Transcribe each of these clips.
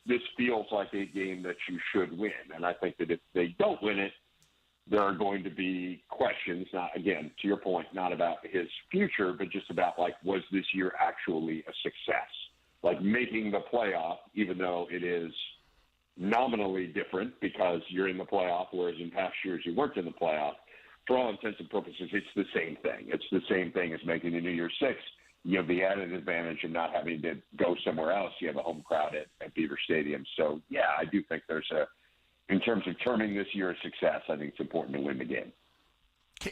this feels like a game that you should win. And I think that if they don't win it, there are going to be questions, not, again, to your point, not about his future, but just about, like, was this year actually a success? Like, making the playoff, even though it is nominally different because you're in the playoff, whereas in past years you weren't in the playoff. For all intents and purposes, it's the same thing. It's the same thing as making the New Year's Six. You have the added advantage of not having to go somewhere else. You have a home crowd at Beaver Stadium. So, yeah, I do think in terms of terming this year a success, I think it's important to win the game.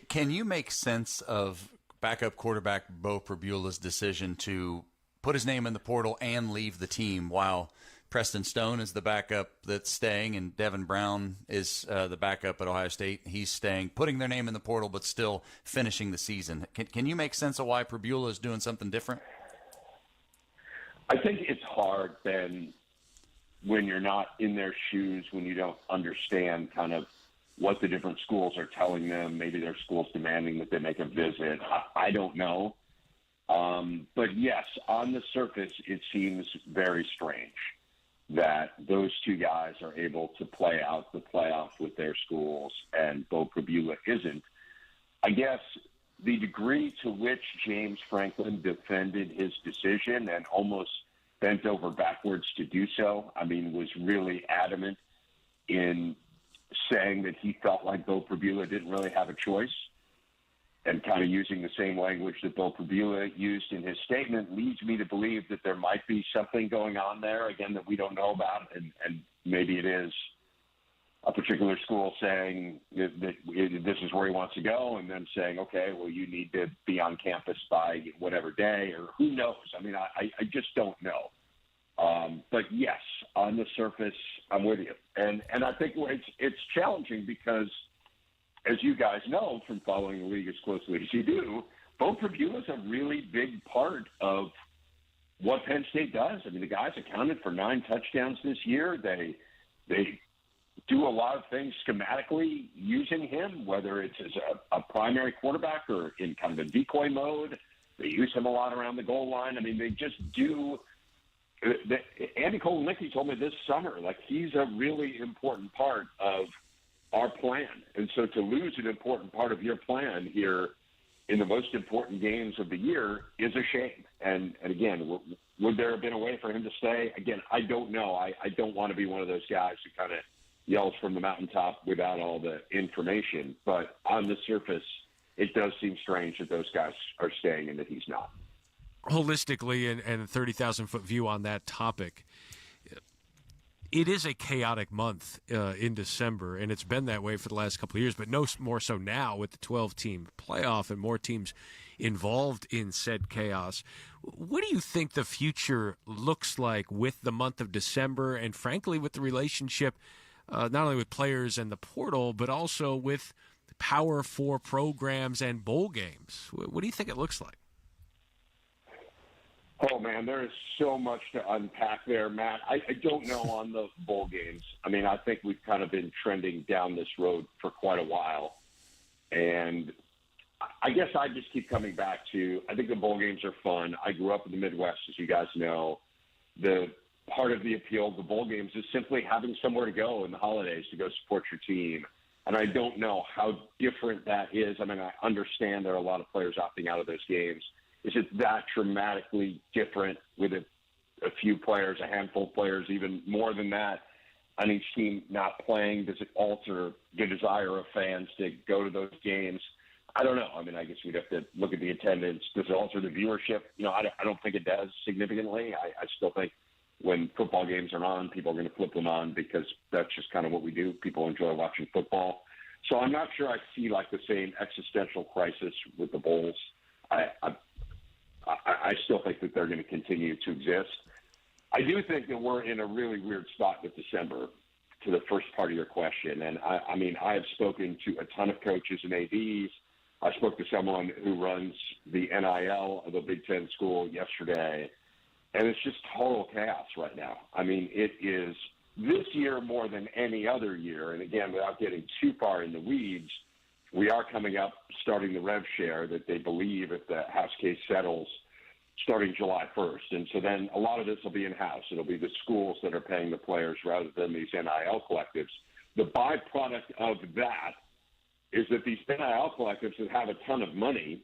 Can you make sense of backup quarterback Bo Pribula's decision to put his name in the portal and leave the team while Preston Stone is the backup that's staying and Devin Brown is the backup at Ohio State? He's staying, putting their name in the portal, but still finishing the season. Can you make sense of why Pribula is doing something different? I think it's hard, Ben, when you're not in their shoes, when you don't understand kind of what the different schools are telling them. Maybe their school's demanding that they make a visit. I don't know. But yes, on the surface, it seems very strange that those two guys are able to play out the playoff with their schools and Bo Pribula isn't. I guess the degree to which James Franklin defended his decision and almost bent over backwards to do so, I mean, was really adamant in saying that he felt like Bo Pribula didn't really have a choice, and kind of using the same language that Bo Pribula used in his statement leads me to believe that there might be something going on there, again, that we don't know about, and maybe it is a particular school saying that this is where he wants to go, and then saying, okay, well, you need to be on campus by whatever day, or who knows? I mean, I just don't know. But yes, on the surface, I'm with you. And I think it's challenging because, as you guys know from following the league as closely as you do, Bo Pribula is a really big part of what Penn State does. I mean, the guys accounted for 9 touchdowns this year. They do a lot of things schematically using him, whether it's as a primary quarterback or in kind of a decoy mode. They use him a lot around the goal line. I mean, they just do. Andy Kotelnicki told me this summer, like, he's a really important part of our plan. And so to lose an important part of your plan here in the most important games of the year is a shame. And again, would there have been a way for him to stay? Again, I don't know. I don't want to be one of those guys who kind of yells from the mountaintop without all the information. But on the surface, it does seem strange that those guys are staying and that he's not. Holistically, and a 30,000-foot view on that topic, it is a chaotic month in December, and it's been that way for the last couple of years, but no more so now with the 12-team playoff and more teams involved in said chaos. What do you think the future looks like with the month of December and, frankly, with the relationship not only with players and the portal, but also with Power 4 programs and bowl games? What do you think it looks like? Oh, man, there is so much to unpack there, Matt. I don't know on the bowl games. I mean, I think we've kind of been trending down this road for quite a while. And I guess I just keep coming back to, I think the bowl games are fun. I grew up in the Midwest, as you guys know. The part of the appeal of the bowl games is simply having somewhere to go in the holidays to go support your team. And I don't know how different that is. I mean, I understand there are a lot of players opting out of those games. Is it that dramatically different with a few players, a handful of players, even more than that, on each team not playing? Does it alter the desire of fans to go to those games? I don't know. I mean, I guess we'd have to look at the attendance. Does it alter the viewership? You know, I don't think it does significantly. I still think when football games are on, people are going to flip them on because that's just kind of what we do. People enjoy watching football. So I'm not sure I see, like, the same existential crisis with the bowls. I still think that they're going to continue to exist. I do think that we're in a really weird spot with December, to the first part of your question. And, I mean, I have spoken to a ton of coaches and ADs. I spoke to someone who runs the NIL of a Big Ten school yesterday, and it's just total chaos right now. I mean, it is this year more than any other year. And, again, without getting too far in the weeds, we are coming up, starting the rev share that they believe, if the House case settles, starting July 1st. And so then a lot of this will be in-house. It'll be the schools that are paying the players rather than these NIL collectives. The byproduct of that is that these NIL collectives that have a ton of money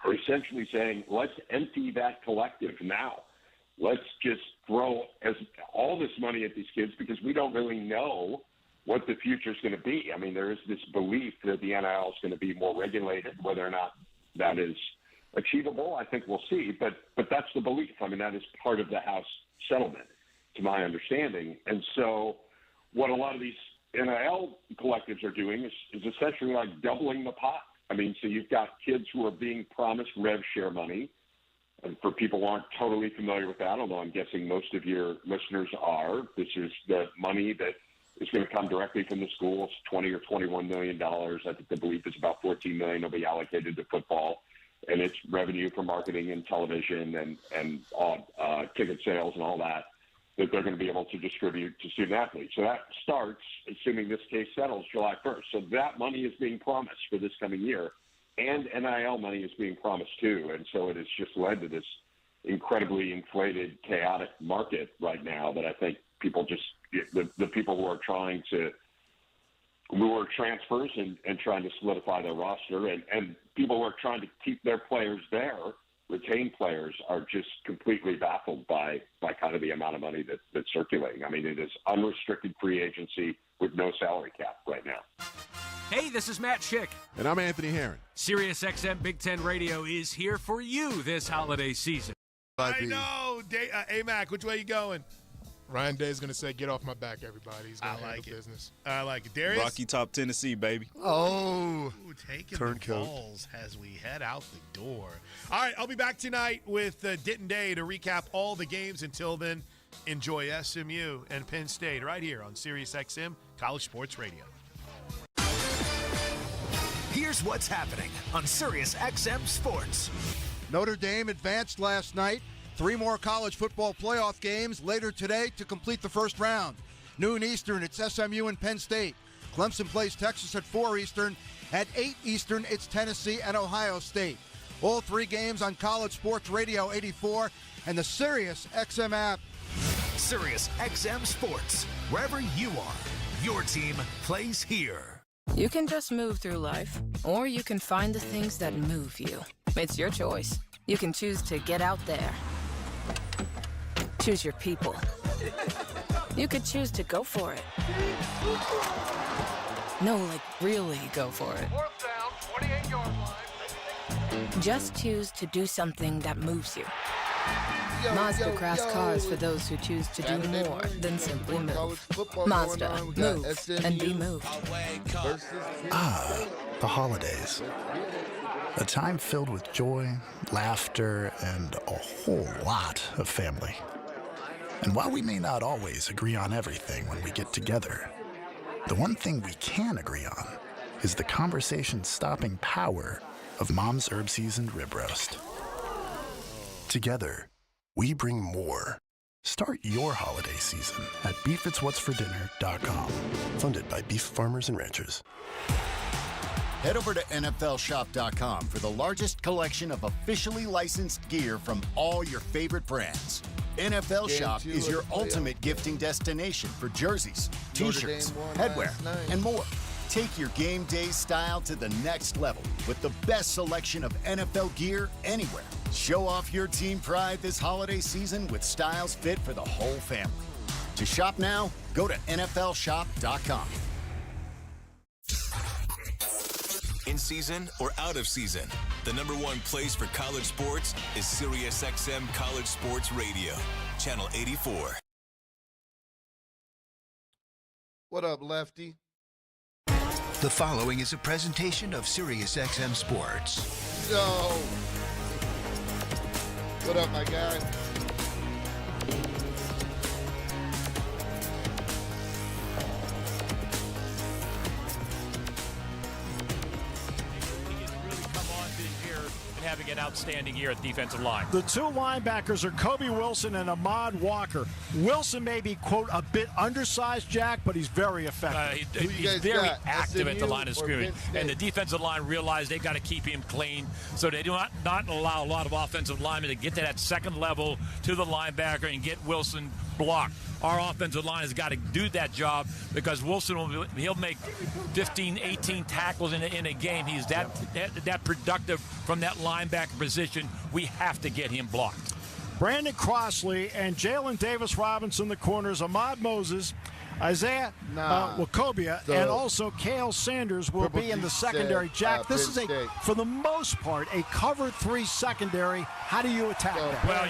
are essentially saying, let's empty that collective now. Let's just throw all this money at these kids because we don't really know what the future is going to be. I mean, there is this belief that the NIL is going to be more regulated. Whether or not that is achievable, I think we'll see. But that's the belief. I mean, that is part of the House settlement, to my understanding. And so what a lot of these NIL collectives are doing is essentially like doubling the pot. I mean, so you've got kids who are being promised rev share money. And for people who aren't totally familiar with that, although I'm guessing most of your listeners are, this is the money that is going to come directly from the schools, $20 or $21 million. I think the belief is about $14 million will be allocated to football, and it's revenue for marketing and television and ticket sales and all that they're going to be able to distribute to student athletes. So that starts, assuming this case settles, July 1st. So that money is being promised for this coming year, and NIL money is being promised too. And so it has just led to this incredibly inflated, chaotic market right now that I think people just the people who are trying to lure transfers and trying to solidify their roster and people who are trying to keep their players there, retain players, are just completely baffled by kind of the amount of money that's circulating. I mean, it is unrestricted free agency with no salary cap right now. Hey, this is Matt Schick. And I'm Anthony Herron. SiriusXM Big Ten Radio is here for you this holiday season. I know. A-Mac, which way you going? Ryan Day is going to say, get off my back, everybody. He's going to handle business. I like it. Darius? Rocky Top, Tennessee, baby. Oh. Ooh, taking the balls as we head out the door. All right, I'll be back tonight with Dit and Day to recap all the games. Until then, enjoy SMU and Penn State right here on SiriusXM College Sports Radio. Here's what's happening on SiriusXM Sports. Notre Dame advanced last night. 3 more college football playoff games later today to complete the first round. Noon Eastern, it's SMU and Penn State. Clemson plays Texas at 4 Eastern. At 8 Eastern, it's Tennessee and Ohio State. All 3 games on College Sports Radio 84 and the SiriusXM app. SiriusXM Sports. Wherever you are, your team plays here. You can just move through life, or you can find the things that move you. It's your choice. You can choose to get out there. Choose your people. You could choose to go for it. No, like really go for it. 4th down, 28-yard line. Just choose to do something that moves you. Mazda crafts cars for those who choose to do more than simply move. Mazda, move and be moved. Ah, the holidays. A time filled with joy, laughter, and a whole lot of family. And while we may not always agree on everything when we get together, the one thing we can agree on is the conversation-stopping power of Mom's Herb Seasoned Rib Roast. Together, we bring more. Start your holiday season at beefitswhatsfordinner.com. Funded by Beef Farmers and Ranchers. Head over to NFLshop.com for the largest collection of officially licensed gear from all your favorite brands. NFL Shop is your ultimate gifting destination for jerseys, t-shirts, headwear, and more. Take your game day style to the next level with the best selection of NFL gear anywhere. Show off your team pride this holiday season with styles fit for the whole family. To shop now, go to NFLshop.com. In season or out of season, the #1 place for college sports is SiriusXM College Sports Radio, Channel 84. What up, Lefty? The following is a presentation of SiriusXM Sports. Yo! What up, my guy? Having an outstanding year at defensive line. The 2 linebackers are Kobe Wilson and Ahmad Walker. Wilson may be, quote, a bit undersized, Jack, but he's very effective. He's very active at the line of scrimmage. And the defensive line realized they've got to keep him clean, so they do not allow a lot of offensive linemen to get to that second level to the linebacker and get Wilson blocked. Our offensive line has got to do that job because Wilson he'll make 15, 18 tackles in a game. He's that productive from that linebacker position. We have to get him blocked. Brandon Crossley and Jalen Davis-Robinson, the corners, Ahmad Moses, Isaiah Wacobia, and also Cale Sanders will be in the secondary. Jack, this is for the most part, a cover 3 secondary. How do you attack that? Well,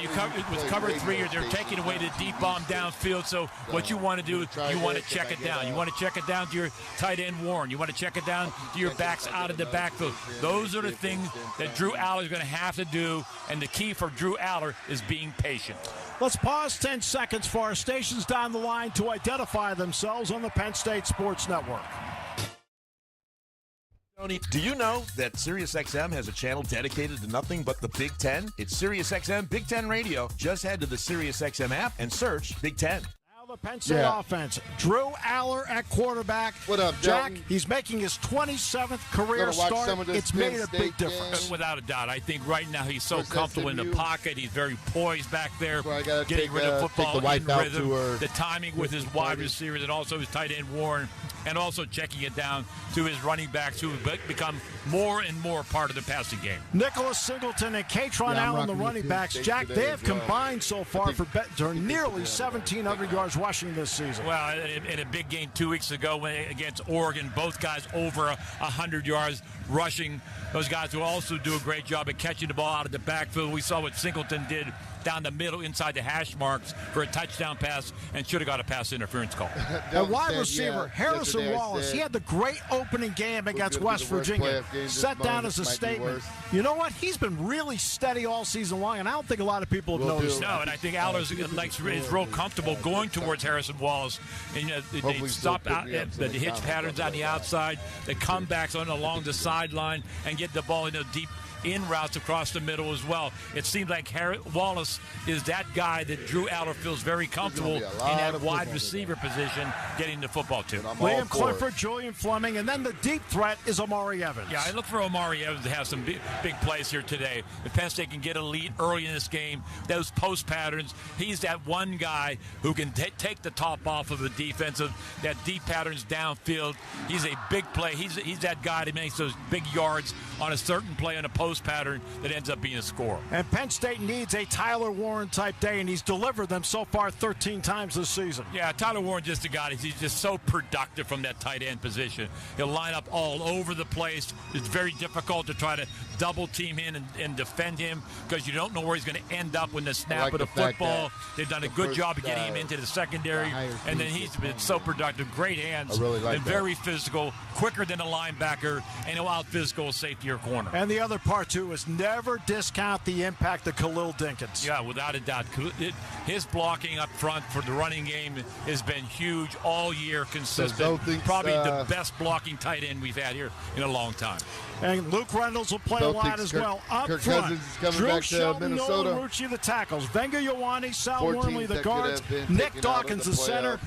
with cover 3, they're taking away the deep bomb downfield. So what you want to do, you want to check it down. You want to check it down to your tight end Warren. You want to check it down to your backs out of the backfield. Those are the things that Drew Aller is going to have to do, and the key for Drew Aller is being patient. Let's pause 10 seconds for our stations down the line to identify themselves on the Penn State Sports Network. Do you know that SiriusXM has a channel dedicated to nothing but the Big Ten? It's SiriusXM Big Ten Radio. Just head to the SiriusXM app and search Big Ten. The Penn State offense. Drew Aller at quarterback. What up, Jack? Dalton? He's making his 27th career start. It's made a big difference. Without a doubt. I think right now he's so comfortable in the pocket. He's very poised back there, getting rid of football in rhythm. The timing with his wide receivers and also his tight end Warren, and also checking it down to his running backs who have become more and more part of the passing game. Nicholas Singleton and Katron Allen, the running backs. Jack, they have combined so far for nearly 1,700 yards rushing this season. Well, in a big game 2 weeks ago against Oregon, both guys over 100 yards rushing. Those guys will also do a great job at catching the ball out of the backfield. We saw what Singleton did down the middle inside the hash marks for a touchdown pass and should have got a pass interference call. And wide receiver Harrison Wallace, he had the great opening game against West Virginia. Set down as a statement. You know what? He's been really steady all season long, and I don't think a lot of people have noticed. No, and I think Aller is real comfortable going towards Harrison Wallace. And they stop out the hitch patterns on the outside, the comebacks along the sideline, and get the ball into deep in routes across the middle as well. It seems like Wallace is that guy that Drew Aller feels very comfortable in that wide receiver position getting the football to. Liam Clifford, Julian Fleming, and then the deep threat is Amari Evans. Yeah, I look for Amari Evans to have some big plays here today. If Penn State can get a lead early in this game, those post patterns, he's that one guy who can take the top off of the defensive, that deep patterns downfield. He's a big play. He's that guy that makes those big yards on a certain play on a post pattern that ends up being a score. And Penn State needs a Tyler Warren type day, and he's delivered them so far 13 times this season. Yeah, Tyler Warren just a guy. He's just so productive from that tight end position. He'll line up all over the place. It's very difficult to try to double team in and defend him because you don't know where he's going to end up when the snap of the football. They've done a good job of getting him into the secondary, and then he's been so productive. Great hands, and very physical, quicker than a linebacker, and he'll out-physical a safety or corner. And the other part, too, is never discount the impact of Khalil Dinkins. Yeah, without a doubt. His blocking up front for the running game has been huge all year, consistent. Probably the best blocking tight end we've had here in a long time. And Luke Reynolds will play a lot as well. Up Kirk front, Cousins is coming Drew back to Shelton, Minnesota. Nolan Rucci, the tackles. Venga Ioane, Sal Wormley, the guards. Nick Dawkins, the center.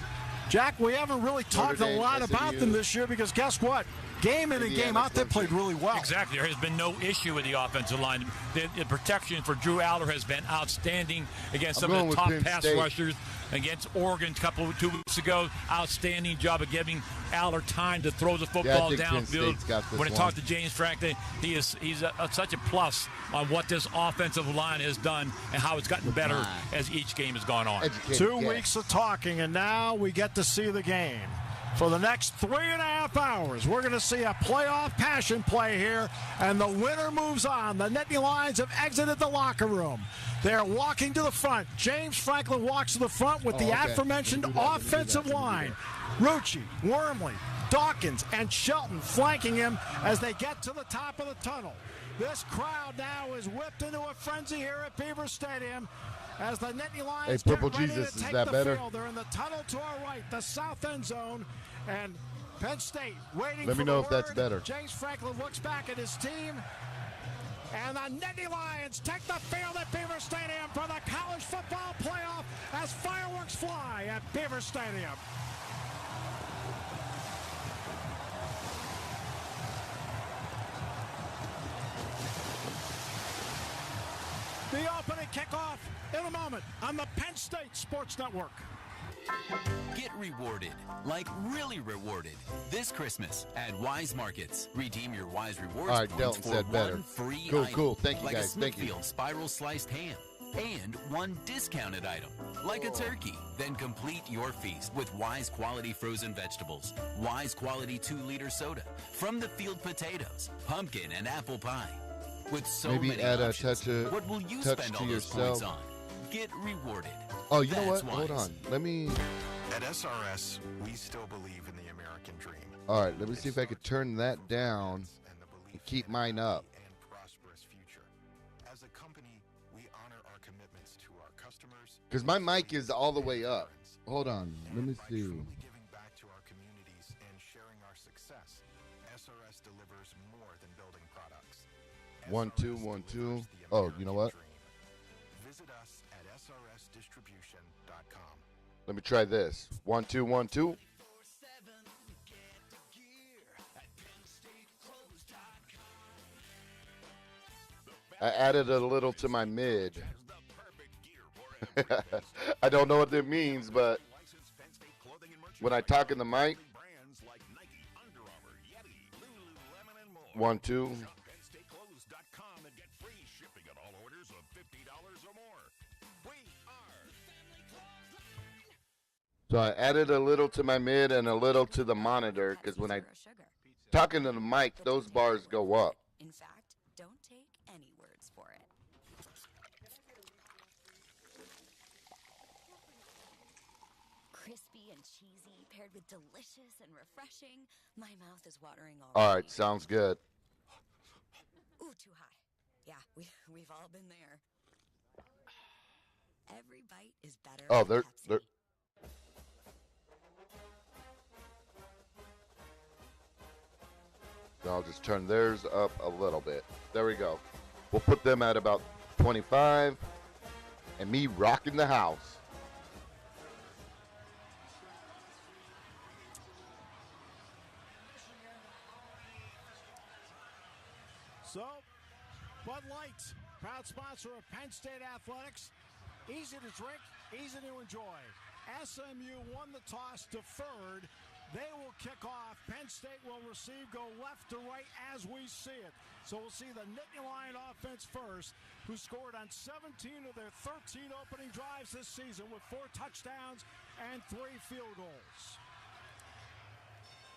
Jack, we haven't really talked a lot about them this year because guess what? Game in and game out, they played really well. Exactly. There has been no issue with the offensive line. The protection for Drew Aller has been outstanding against some of the top pass rushers. Against Oregon 2 weeks ago, outstanding job of giving Aller time to throw the football downfield. When I talk to James Franklin, he's such a plus on what this offensive line has done and how it's gotten better as each game has gone on. 2 weeks of talking, and now we get to see the game. For the next 3.5 hours, we're going to see a playoff passion play here, and the winner moves on. The Nittany Lions have exited the locker room. They're walking to the front. James Franklin walks to the front with the aforementioned offensive line. Rucci, Wormley, Dawkins, and Shelton flanking him as they get to the top of the tunnel. This crowd now is whipped into a frenzy here at Beaver Stadium as the Nittany Lions Purple get ready Jesus, to is take that the better? field. They're in the tunnel to our right, the south end zone, and Penn State waiting for Let me know the if that's word. better. James Franklin looks back at his team. And the Nittany Lions take the field at Beaver Stadium for the college football playoff as fireworks fly at Beaver Stadium. The opening kickoff in a moment on the Penn State Sports Network. Get rewarded, like really rewarded, this Christmas at Wise Markets. Redeem your Wise Rewards All right, points Delton for said one better. free Cool, item, cool. Thank you, like guys. a Thank you. Smithfield spiral sliced ham, and one discounted item, like a turkey. Then complete your feast with Wise quality frozen vegetables, Wise quality 2-liter soda, from the field potatoes, pumpkin, and apple pie. With so Maybe many add a options, touch what will you to spend all those yourself. points on? Get rewarded. Oh, you know That's what? Hold Wise. on. Let me. At SRS, we still believe in the American dream. All right, let me see if I could turn that down and keep mine up. And prosperous future. As a company, we honor our commitments to our customers. Because my mic is all the way up. Hold on. Let me see. Giving back to our communities and sharing our success, SRS delivers more than building products. 1 2 1 2. Oh, you know what? Visit us at srsdistribution.com. Let me try this. 1 2 1 2. I added a little to my mid. I don't know what that means, but when I talk in the mic, 1 2. So I added a little to my mid and a little to the monitor because when I talk into the mic, those bars go up. In fact, don't take any words for it. Crispy and cheesy, paired with delicious and refreshing. My mouth is watering already. All right, sounds good. Ooh, too high. Yeah, we've all been there. Every bite is better. Oh, with they're. Pepsi. I'll just turn theirs up a little bit. There we go. We'll put them at about 25 and me rocking the house. So, Bud Light, proud sponsor of Penn State Athletics. Easy to drink, easy to enjoy. SMU won the toss, deferred. They will kick off. Penn State will receive, go left to right as we see it. So we'll see the Nittany Lion offense first, who scored on 17 of their 13 opening drives this season with 4 touchdowns and 3 field goals.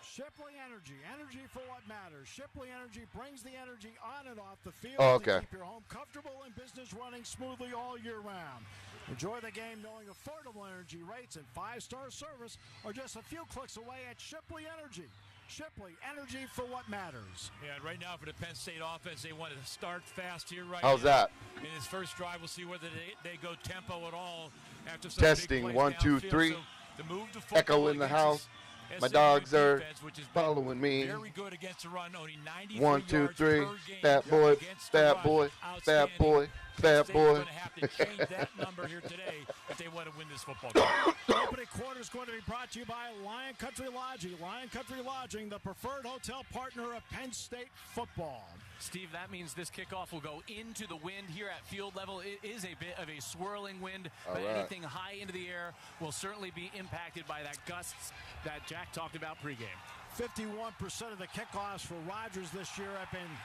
Shipley Energy, energy for what matters. Shipley Energy brings the energy on and off the field to keep your home comfortable and business running smoothly all year round. Enjoy the game knowing affordable energy rates and 5-star service are just a few clicks away at Shipley Energy. Shipley Energy for what matters. Yeah, right now for the Penn State offense, they want to start fast here right How's now. that? In his first drive, we'll see whether they go tempo at all after some Testing, big plays 1 2 downfield. 3. So the move to football Echo in the against house. this My SMU dogs are defense, which has been following me. Very good against the run, only 93 1 2 yards 3. per game Fat boy, against the fat run. boy, fat Outstanding. boy, fat State's boy. going to have to change that number here today if they want to win this football game. The opening quarter is going to be brought to you by Lion Country Lodging. Lion Country Lodging, the preferred hotel partner of Penn State football. Steve, that means this kickoff will go into the wind here at field level. It is a bit of a swirling wind, but anything high into the air will certainly be impacted by that gusts that Jack talked about pregame. 51% of the kickoffs for Rodgers this year have been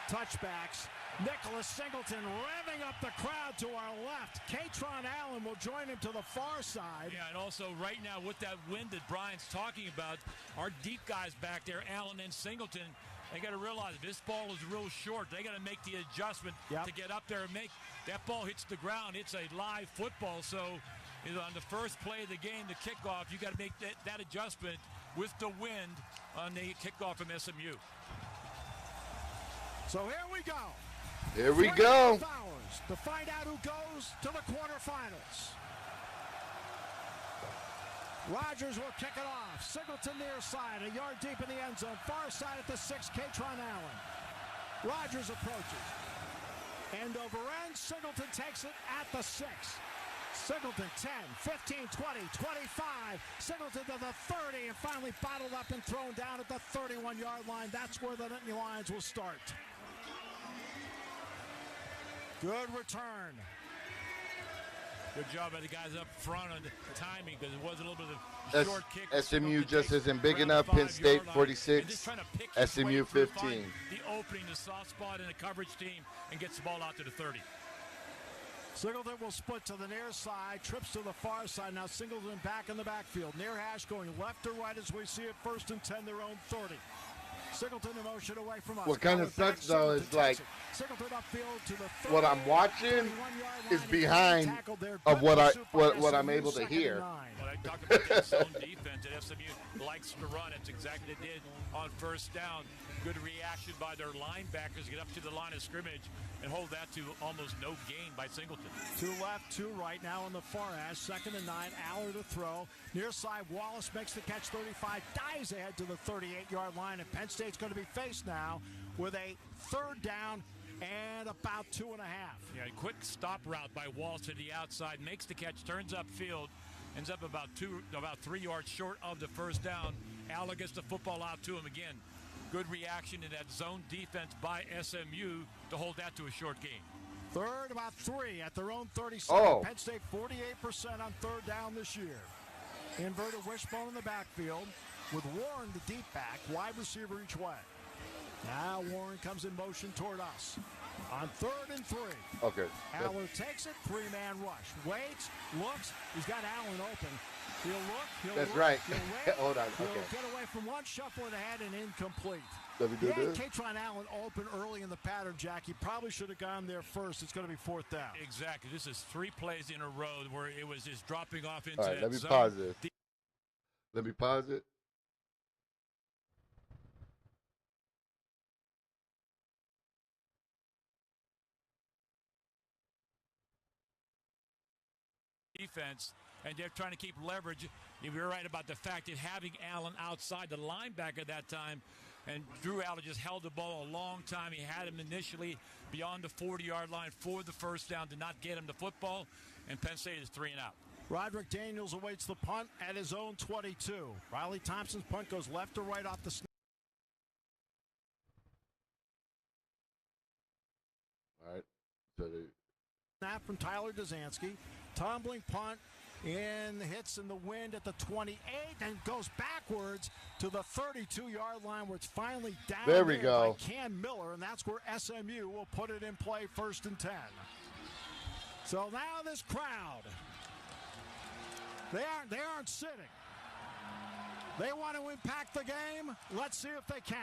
touchbacks. Nicholas Singleton revving up the crowd to our left. Katron Allen will join him to the far side. Yeah, and also right now with that wind that Brian's talking about, our deep guys back there, Allen and Singleton, they got to realize if this ball is real short, they got to make the adjustment to get up there and make that ball hits the ground. It's a live football, so on the first play of the game, the kickoff, you got to make that adjustment with the wind on the kickoff from SMU. So here we go. Here we go. 3 hours to find out who goes to the quarterfinals. Rodgers will kick it off. Singleton near side, a yard deep in the end zone. Far side at the 6, Katron Allen. Rodgers approaches. End over end. Singleton takes it at the 6. Singleton 10, 15, 20, 25. Singleton to the 30 and finally bottled up and thrown down at the 31-yard line. That's where the Nittany Lions will start. Good return. Good job by the guys up front on the timing because it was a little bit of a short kick. SMU just isn't big enough. Penn State 46, SMU 15. The opening, the soft spot in the coverage team, and gets the ball out to the 30. Singleton will split to the near side, trips to the far side. Now Singleton back in the backfield. Near hash going left or right as we see it. 1st and 10, their own 30. Singleton in motion away from us. What kind of sucks though is like what I'm watching is behind of what I'm able to hear. Well, I talked about that zone defense that SMU likes to run. It's exactly what they did on 1st down. Good reaction by their linebackers to get up to the line of scrimmage and hold that to almost no gain by Singleton. 2 left, 2 right now on the far hash. 2nd and 9, Aller to throw. Near side, Wallace makes the catch 35, dives ahead to the 38-yard line, and Penn State's going to be faced now with a 3rd down and about 2.5. Yeah, a quick stop route by Wallace to the outside, makes the catch, turns upfield, ends up about 3 yards short of the 1st down. Aller gets the football out to him again. Good reaction in that zone defense by SMU to hold that to a short gain. 3rd, about 3 at their own 37. Oh. Penn State 48% on 3rd down this year. Inverted wishbone in the backfield with Warren the deep back, wide receiver each way. Now Warren comes in motion toward us. On 3rd and 3. Okay. Aller takes it, 3-man rush. Waits, looks, he's got Allen open. He'll look, That's look, right. He'll wait, Hold on, he'll okay. get away from one, shuffle it ahead, and incomplete. Let me do this. Katron Allen open early in the pattern, Jack. He probably should have gone there first. It's going to be 4th down. Exactly. This is 3 plays in a row where it was just dropping off into All right, that let me zone. pause this. Let me pause it. Defense, and they're trying to keep leverage. You're right about the fact that having Allen outside the linebacker that time, and Drew Allen just held the ball a long time. He had him initially beyond the 40-yard line for the 1st down, did not get him the football, and Penn State is 3 and out. Roderick Daniels awaits the punt at his own 22. Riley Thompson's punt goes left or right off the snap. All right. So Snap from Tyler Dzansky. Tumbling punt in hits in the wind at the 28 and goes backwards to the 32-yard line where it's finally down there we go. by Cam Miller, and that's where SMU will put it in play 1st and 10. So now this crowd, they aren't sitting. They want to impact the game. Let's see if they can.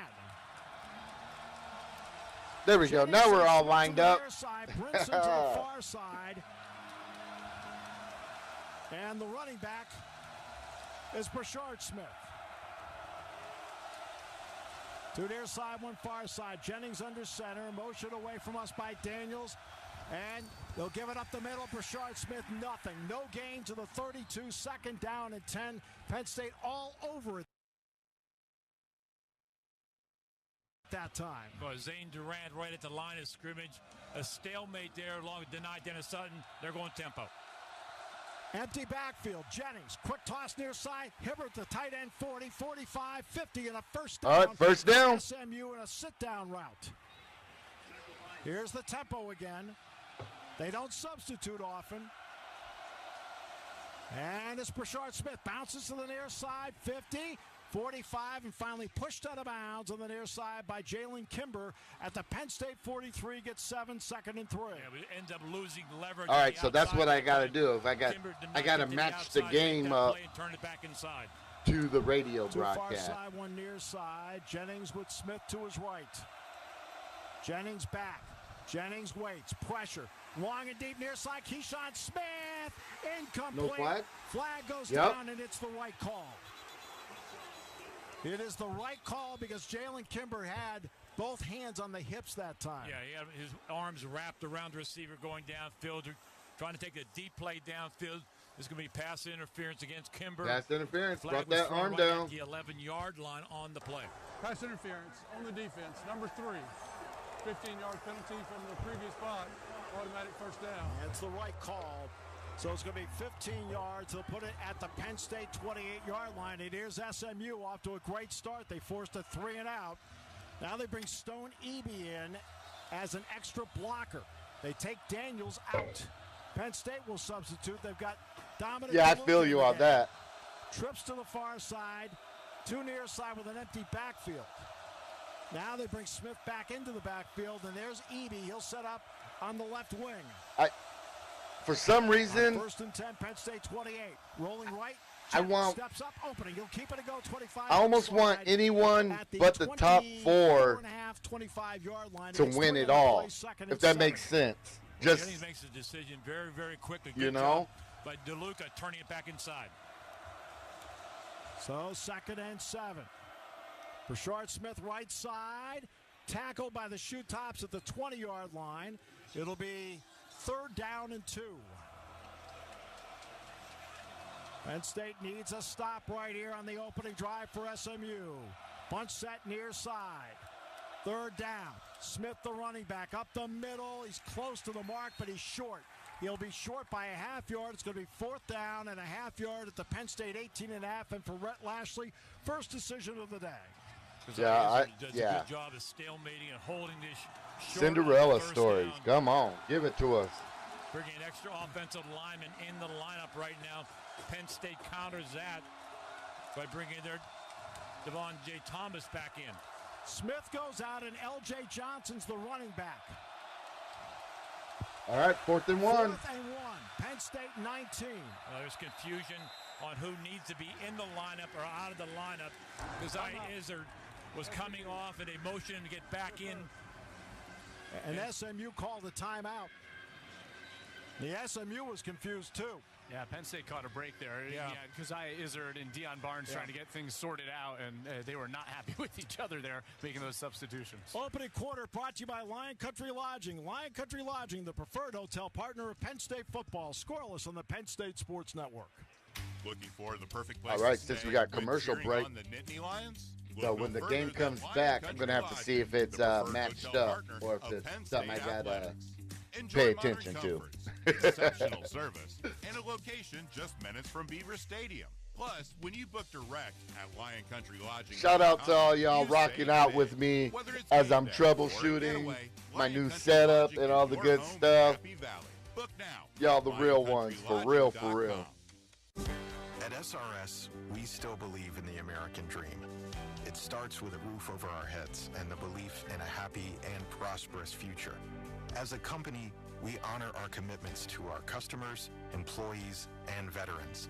There we go. Now we're all lined up. Brinson to the far side. And the running back is Brashard Smith. 2 near side, 1 far side. Jennings under center. Motion away from us by Daniels. And they'll give it up the middle. Brashard Smith, nothing. No gain to the 32. 2nd down and 10. Penn State all over it that time. Zane Durant right at the line of scrimmage. A stalemate there along with denied Dennis Sutton. They're going tempo. Empty backfield. Jennings, quick toss near side. Hibbert, the tight end, 40, 45, 50, and a 1st down. All right, 1st down. SMU in a sit-down route. Here's the tempo again. They don't substitute often. And it's Brashard Smith. Bounces to the near side, 50, 45, and finally pushed out of bounds on the near side by Jalen Kimber at the Penn State 43, gets 7, 2nd and 3. Yeah, but it ends up losing leverage. All right, so that's what I got to do. If I got to match the game up turn it back inside to the radio 2 broadcast. far side, 1 near side. Jennings with Smith to his right. Jennings back. Jennings waits. Pressure. Long and deep near side. Keyshawn Smith. Incomplete. No flag? Flag goes down, and it's the right call. It is the right call because Jalen Kimber had both hands on the hips that time. Yeah, he had his arms wrapped around the receiver going downfield, trying to take a deep play downfield. There's going to be pass interference against Kimber. Pass interference. Flag Brought was that thrown arm right down. at the 11-yard line on the play. Pass interference on the defense, number 3. 15-yard penalty from the previous spot, automatic first down. That's the right call. So it's going to be 15 yards. They'll put it at the Penn State 28-yard line. And here's SMU off to a great start. They forced a 3 and out. Now they bring Stone Eby in as an extra blocker. They take Daniels out. Penn State will substitute. They've got Dominic. Yeah, I feel you on that. Trips to the far side, too near side with an empty backfield. Now they bring Smith back into the backfield, and there's Eby. He'll set up on the left wing. For some reason, first and 10, Penn State 28. Rolling right. Steps up, opening. He'll keep it to go 25. I almost want anyone but the top 4 25-yard line to win it all, if that makes sense. Just Jennings makes a decision very, very quickly. You know? By DeLuca turning it back inside. So 2nd and 7. Brashard Smith right side. Tackled by the shoe tops at the 20-yard line. It'll be 3rd down and 2. Penn State needs a stop right here on the opening drive for SMU. Bunch set near side. 3rd down. Smith, the running back, up the middle. He's close to the mark, but he's short. He'll be short by a half yard. It's going to be 4th down and a half yard at the Penn State 18.5. And for Rhett Lashley, first decision of the day. Does a good job of stalemating and holding this Cinderella stories. Down. Come on, give it to us. Bringing an extra offensive lineman in the lineup right now. Penn State counters that by bringing their Devon J. Thomas back in. Smith goes out, and L.J. Johnson's the running back. All right, 4th and 1. 4th and 1. Penn State 19. There's confusion on who needs to be in the lineup or out of the lineup. Kazai Izzard was coming off in a motion to get back in. And SMU called a timeout. The SMU was confused, too. Yeah, Penn State caught a break there. Yeah, Kazai Izzard and Deion Barnes trying to get things sorted out, and they were not happy with each other there, making those substitutions. Opening quarter brought to you by Lion Country Lodging. Lion Country Lodging, the preferred hotel partner of Penn State football. Scoreless on the Penn State Sports Network. Looking for the perfect place. All right, since we got commercial break, the Nittany Lions, so when the game comes back, I'm going to have to see if it's matched up or if it's something I got to pay attention to. Exceptional service and a location just minutes from Beaver Stadium. Plus, when you book direct at Lion Country Lodging, shout out to all y'all rocking out with me as I'm troubleshooting my new setup and all the good stuff. Y'all the real ones, for real, for real. At SRS, we still believe in the American dream. It starts with a roof over our heads and the belief in a happy and prosperous future. As a company, we honor our commitments to our customers, employees, and veterans.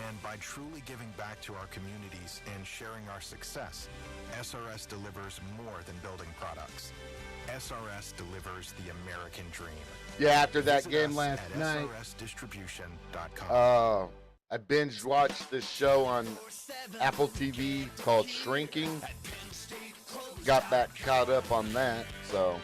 And by truly giving back to our communities and sharing our success, SRS delivers more than building products. SRS delivers the American dream. Yeah, after that game last night, SRSdistribution.com. I binge watched this show on Apple TV called Shrinking. Got back caught up on that, so.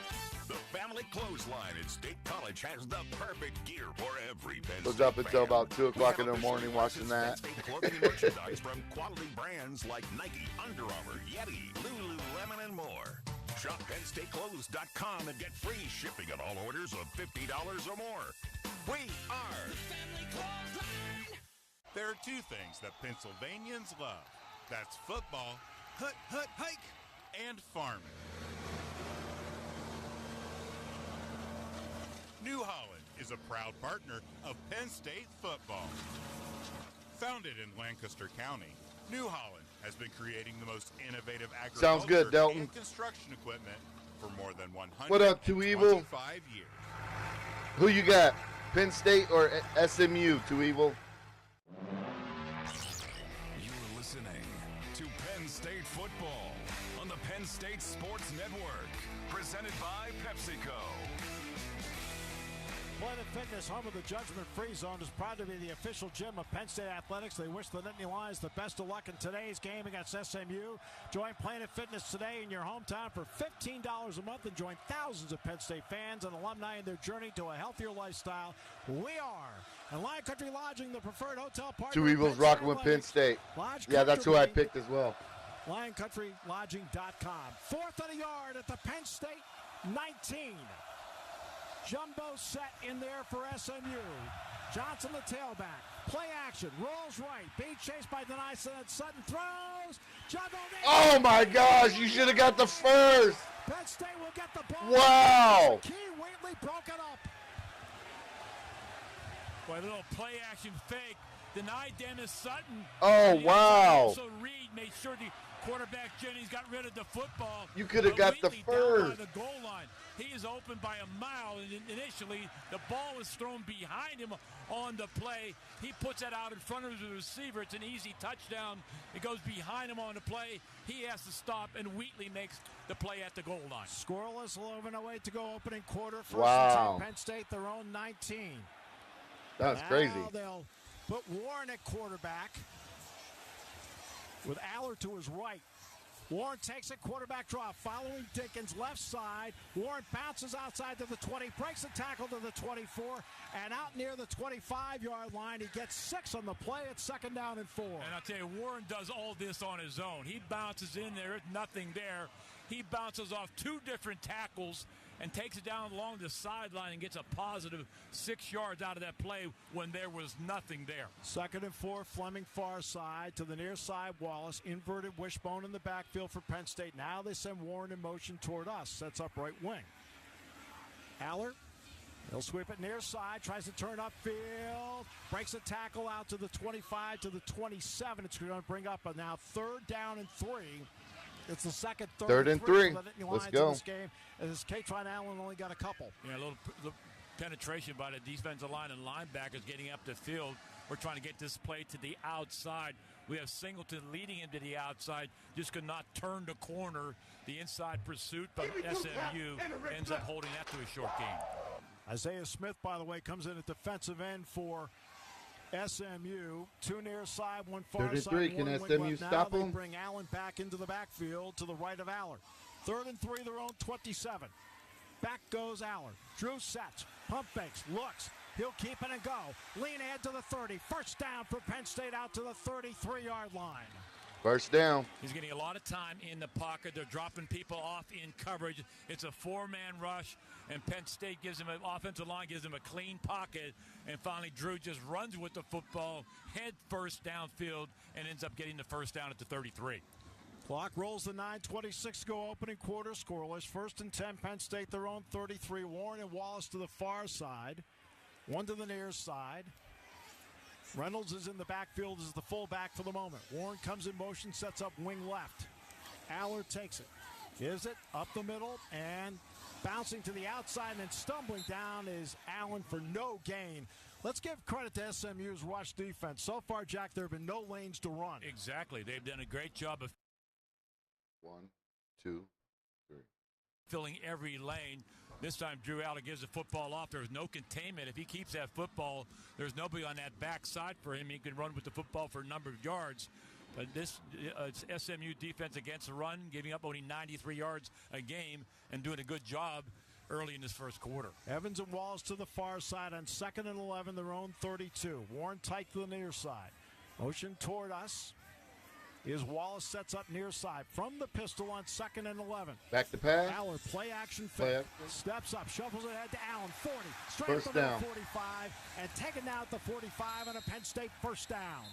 The Family Clothesline at State College has the perfect gear for every Penn Was State up until fan. about 2 o'clock in the morning watching that. Clothing and merchandise from quality brands like Nike, Under Armour, Yeti, Lululemon, and more. Shop PennStateClothes.com and get free shipping on all orders of $50 or more. We are Family Clothesline. There are two things that Pennsylvanians love. That's football, hike, and farming. New Holland is a proud partner of Penn State football. Founded in Lancaster County, New Holland has been creating the most innovative agriculture Sounds good, Delton. and construction equipment for more than 125 What up, Two Evil? years. Who you got? Penn State or SMU, Two Evil? You're listening to Penn State football on the Penn State Sports Network, presented by PepsiCo. Planet Fitness, home of the judgment-free zone, is proud to be the official gym of Penn State Athletics. They wish the Nittany Lions the best of luck in today's game against SMU. Join Planet Fitness today in your hometown for $15 a month and join thousands of Penn State fans and alumni in their journey to a healthier lifestyle. We are, and Lion Country Lodging, the preferred hotel partner. Two Evils rocking with Penn State. Yeah, that's who I picked as well. LionCountryLodging.com. 4th and a yard at the Penn State 19. Jumbo set in there for SMU. Johnson, the tailback. Play action. Rolls right. Being chased by Denison. Sutton throws. Jumbo. Oh, my gosh. You should have got the first. Penn State will get the ball. Wow. Key Wheatley broke it up. Boy, a little play action fake. Denied Dennis Sutton. Oh, wow. Also, Reed made sure the quarterback Jennings got rid of the football. You could have got the first. Down by the goal line. He is open by a mile, and initially the ball was thrown behind him on the play. He puts that out in front of the receiver. It's an easy touchdown. It goes behind him on the play. He has to stop, and Wheatley makes the play at the goal line. Scoreless, 11:08 to go, opening quarter. First Wow. and 10, Penn State, their own 19. That's now crazy. They'll put Warren at quarterback with Aller to his right. Warren takes a quarterback draw, following Dinkins left side. Warren bounces outside to the 20, breaks the tackle to the 24, and out near the 25-yard line. He gets 6 on the play. It's 2nd down and 4. And I'll tell you, Warren does all this on his own. He bounces in there, there's nothing there. He bounces off 2 different tackles and takes it down along the sideline and gets a positive 6 yards out of that play when there was nothing there. 2nd and 4, Fleming far side to the near side. Wallace, inverted wishbone in the backfield for Penn State. Now they send Warren in motion toward us. Sets up right wing. Aller, he'll sweep it near side, tries to turn upfield, breaks a tackle out to the 25 to the 27. It's going to bring up a now 3rd down and 3. It's the second, third and 3. Let's go. This game, as Katron Allen only got a couple. Yeah, a little penetration by the defensive line and linebackers getting up the field. We're trying to get this play to the outside. We have Singleton leading into the outside. Just could not turn the corner. The inside pursuit, but SMU ends up holding that to a short game. Isaiah Smith, by the way, comes in at defensive end for SMU. 2 near side, 1 far 33. side. Can one SMU left. stop now him? They bring Allen back into the backfield to the right of Aller. 3rd and 3, their own 27. Back goes Aller. Drew sets, pump fakes, looks. He'll keep it and go. Lean ahead to the 30. First down for Penn State out to the 33-yard line. First down. He's getting a lot of time in the pocket. They're dropping people off in coverage. It's a 4-man rush, and Penn State gives him an offensive line, gives him a clean pocket, and finally Drew just runs with the football, head first downfield, and ends up getting the first down at the 33. Clock rolls the 9:26 to go, opening quarter, scoreless. 1st and 10, Penn State, their own 33. Warren and Wallace to the far side. 1 to the near side. Reynolds is in the backfield as the fullback for the moment. Warren comes in motion, sets up wing left. Aller takes it. Gives it up the middle and bouncing to the outside and stumbling down is Allen for no gain. Let's give credit to SMU's rush defense. So far, Jack, there have been no lanes to run. Exactly. They've done a great job of 1, 2, 3. filling every lane. This time, Drew Aller gives the football off. There's no containment. If he keeps that football, there's nobody on that backside for him. He can run with the football for a number of yards. But this SMU defense against the run, giving up only 93 yards a game and doing a good job early in this first quarter. Evans and Wallace to the far side on 2nd and 11, their own 32. Warren tight to the near side. Motion toward us. Is Wallace sets up near side from the pistol on 2nd and 11. Back to pass. Aller play action fake. Steps up, shuffles ahead to Allen. 40. Straight First from the down. 45 and taken down at the 45 on a Penn State first down.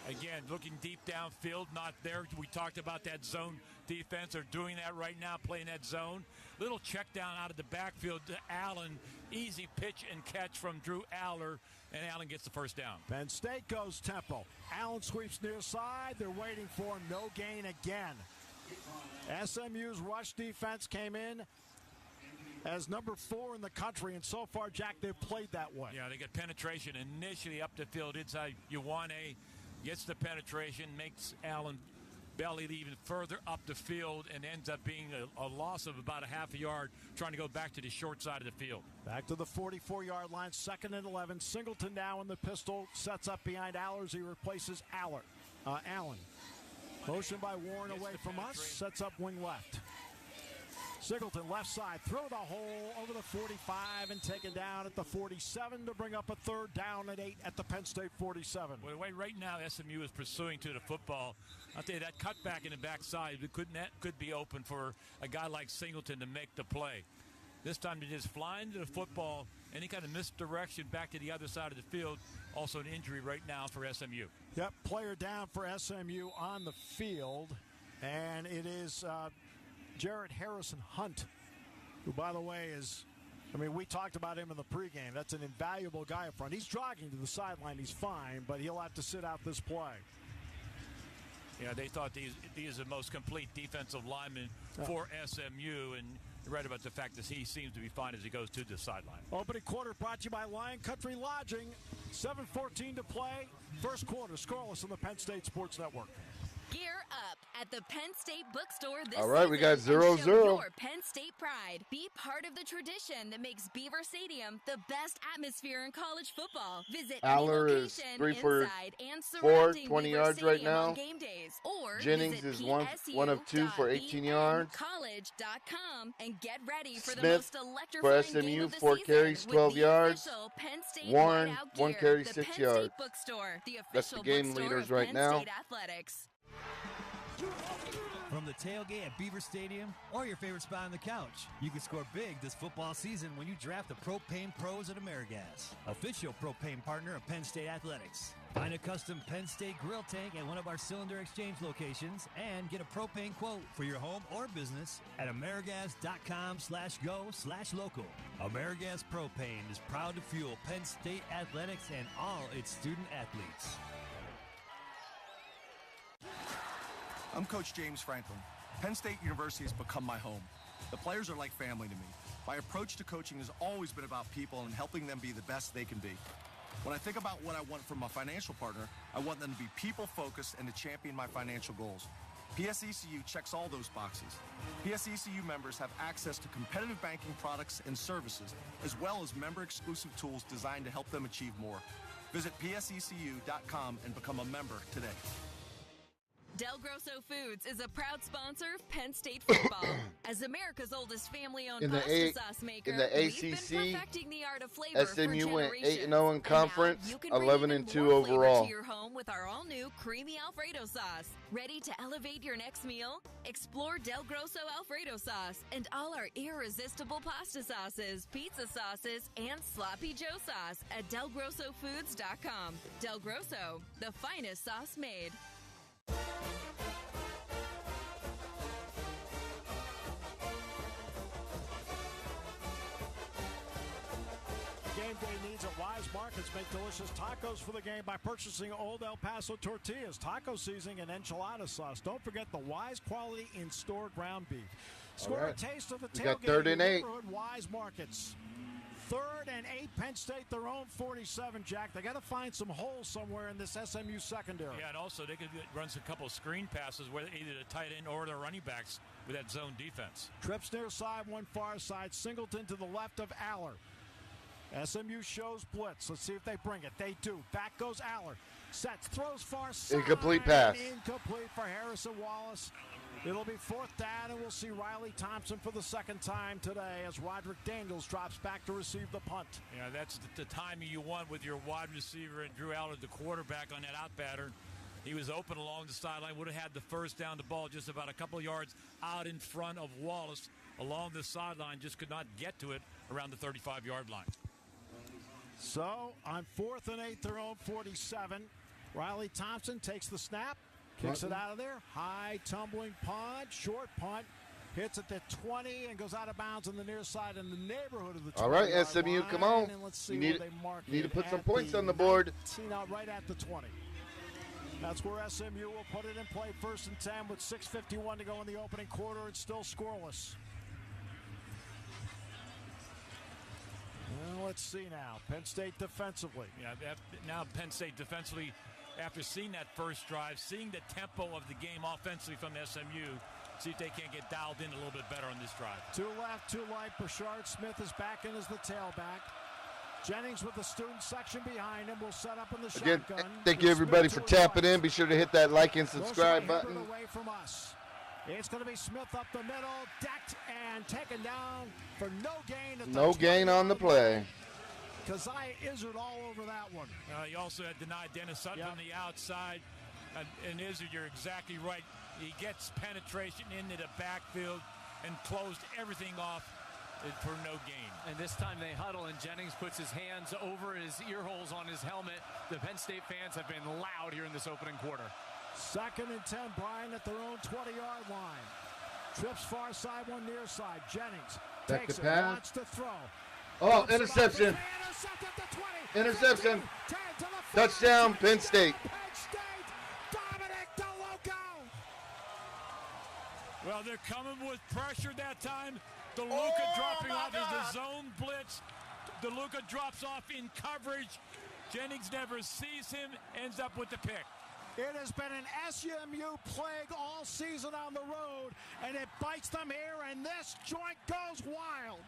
Again, looking deep downfield, not there. We talked about that zone defense. They're doing that right now, playing that zone. Little check down out of the backfield to Allen. Easy pitch and catch from Drew Aller, and Allen gets the first down. Penn State goes tempo. Allen sweeps near side. They're waiting for him. No gain again. SMU's rush defense came in as number 4 in the country, and so far, Jack, they've played that way. Yeah, they get penetration initially up the field inside Ioane. Gets the penetration, makes Allen belly even further up the field, and ends up being a loss of about a half a yard trying to go back to the short side of the field. Back to the 44-yard line, 2nd and 11. Singleton now in the pistol, sets up behind Allers. He replaces Allen. Motion by Warren away from us, sets up wing left. Singleton left side through the hole over the 45 and taken down at the 47 to bring up a third down and 8 at the Penn State 47. Well, right now SMU is pursuing to the football. I'll tell you, that cutback in the backside could be open for a guy like Singleton to make the play. This time they're just flying to the football, any kind of misdirection back to the other side of the field. Also an injury right now for SMU. Yep, player down for SMU on the field, and it is Jarrett Harrison Hunt, who, by the way, we talked about him in the pregame. That's an invaluable guy up front. He's jogging to the sideline. He's fine, but he'll have to sit out this play. Yeah, they thought he is the most complete defensive lineman for SMU, and you're right about the fact that he seems to be fine as he goes to the sideline. Opening quarter brought to you by Lion Country Lodging. 7:14 to play. First quarter, scoreless on the Penn State Sports Network. Gear up at the Penn State Bookstore this All right, we got season and 0-0. show your Penn State pride. Be part of the tradition that makes Beaver Stadium the best atmosphere in college football. Visit Aller any is location 3 for inside and 4, surrounding 20 Beaver yards right Stadium now. on game days. Or Jennings visit is one of 2 for 18 yards. PSU.college.com and get ready for the Smith most electrifying for game SMU, of the 4 season carries, with 12 the yards. official Penn State Warren, whiteout 1 gear. carry, The 6 Penn yards. State Bookstore, the That's the official game bookstore leaders of right Penn now. State Athletics. From the tailgate at Beaver Stadium or your favorite spot on the couch, you can score big this football season when you draft the Propane Pros at AmeriGas, official propane partner of Penn State Athletics. Find a custom Penn State grill tank at one of our cylinder exchange locations and get a propane quote for your home or business at amerigas.com/go/local. AmeriGas Propane is proud to fuel Penn State Athletics and all its student athletes. I'm Coach James Franklin. Penn State University has become my home. The players are like family to me. My approach to coaching has always been about people and helping them be the best they can be. When I think about what I want from a financial partner, I want them to be people-focused and to champion my financial goals. PSECU checks all those boxes. PSECU members have access to competitive banking products and services, as well as member-exclusive tools designed to help them achieve more. Visit PSECU.com and become a member today. Del Grosso Foods is a proud sponsor of Penn State football. As America's oldest family-owned pasta sauce maker, in the we've been ACC, perfecting the art of flavor SMU for went generations. 8-0 in conference, And now you can 11-2 bring even more flavor overall. to your home with our all-new creamy Alfredo sauce. Ready to elevate your next meal? Explore Del Grosso Alfredo sauce and all our irresistible pasta sauces, pizza sauces, and Sloppy Joe sauce at DelGrossoFoods.com. Del Grosso, the finest sauce made. Game day needs at Wise Markets. Make delicious tacos for the game by purchasing Old El Paso tortillas, taco seasoning, and enchilada sauce. Don't forget the Wise quality in-store ground beef. Score right. a taste of the We got tailgate 3rd at and your 8. neighborhood Wise Markets. 3rd and 8, Penn State, their own 47, Jack. They got to find some holes somewhere in this SMU secondary. Yeah, and also they could run a couple of screen passes where either the tight end or the running backs with that zone defense. Trips near side, one far side. Singleton to the left of Aller. SMU shows blitz. Let's see if they bring it. They do. Back goes Aller. Sets, throws far side. Incomplete pass. Incomplete for Harrison Wallace. It'll be 4th down, and we'll see Riley Thompson for the 2nd time today as Roderick Daniels drops back to receive the punt. Yeah, that's the timing you want with your wide receiver and Drew Aller, the quarterback, on that out pattern. He was open along the sideline, would have had the first down, the ball just about a couple yards out in front of Wallace along the sideline, just could not get to it around the 35-yard line. So on 4th and 8, their own 47, Riley Thompson takes the snap, kicks it out of there. High tumbling punt, short punt, hits at the 20 and goes out of bounds on the near side in the neighborhood of the 20. All right, SMU, come on. And let's see You where need, they mark need to it put some at points the on the board. 19, right at the 20. That's where SMU will put it in play. 1st and 10 with 6:51 to go in the opening quarter. It's still scoreless. Well, let's see now. Penn State defensively. Yeah, now Penn State defensively, after seeing that first drive, seeing the tempo of the game offensively from SMU, see if they can't get dialed in a little bit better on this drive. 2 left, 2 right. Bashard Smith is back in as the tailback. Jennings with the student section behind him will set up in the Again, shotgun. thank you everybody for tapping in. Be sure to hit that like and subscribe button. Away from us. It's going to be Smith up the middle, decked and taken down for no gain. No gain on the play. Keziah Izzard all over that one. You also had denied Dennis Sutton on the outside. And Izzard, you're exactly right. He gets penetration into the backfield and closed everything off for no gain. And this time they huddle, and Jennings puts his hands over his ear holes on his helmet. The Penn State fans have been loud here in this opening quarter. 2nd and 10, Bryant at their own 20-yard line. Trips far side, one near side. Jennings takes it, wants to throw. Oh, interception. Interception. Touchdown, Penn State. Well, they're coming with pressure that time. DeLuca dropping off as the zone blitz. DeLuca drops off in coverage. Jennings never sees him, ends up with the pick. It has been an SMU plague all season on the road, and it bites them here, and this joint goes wild.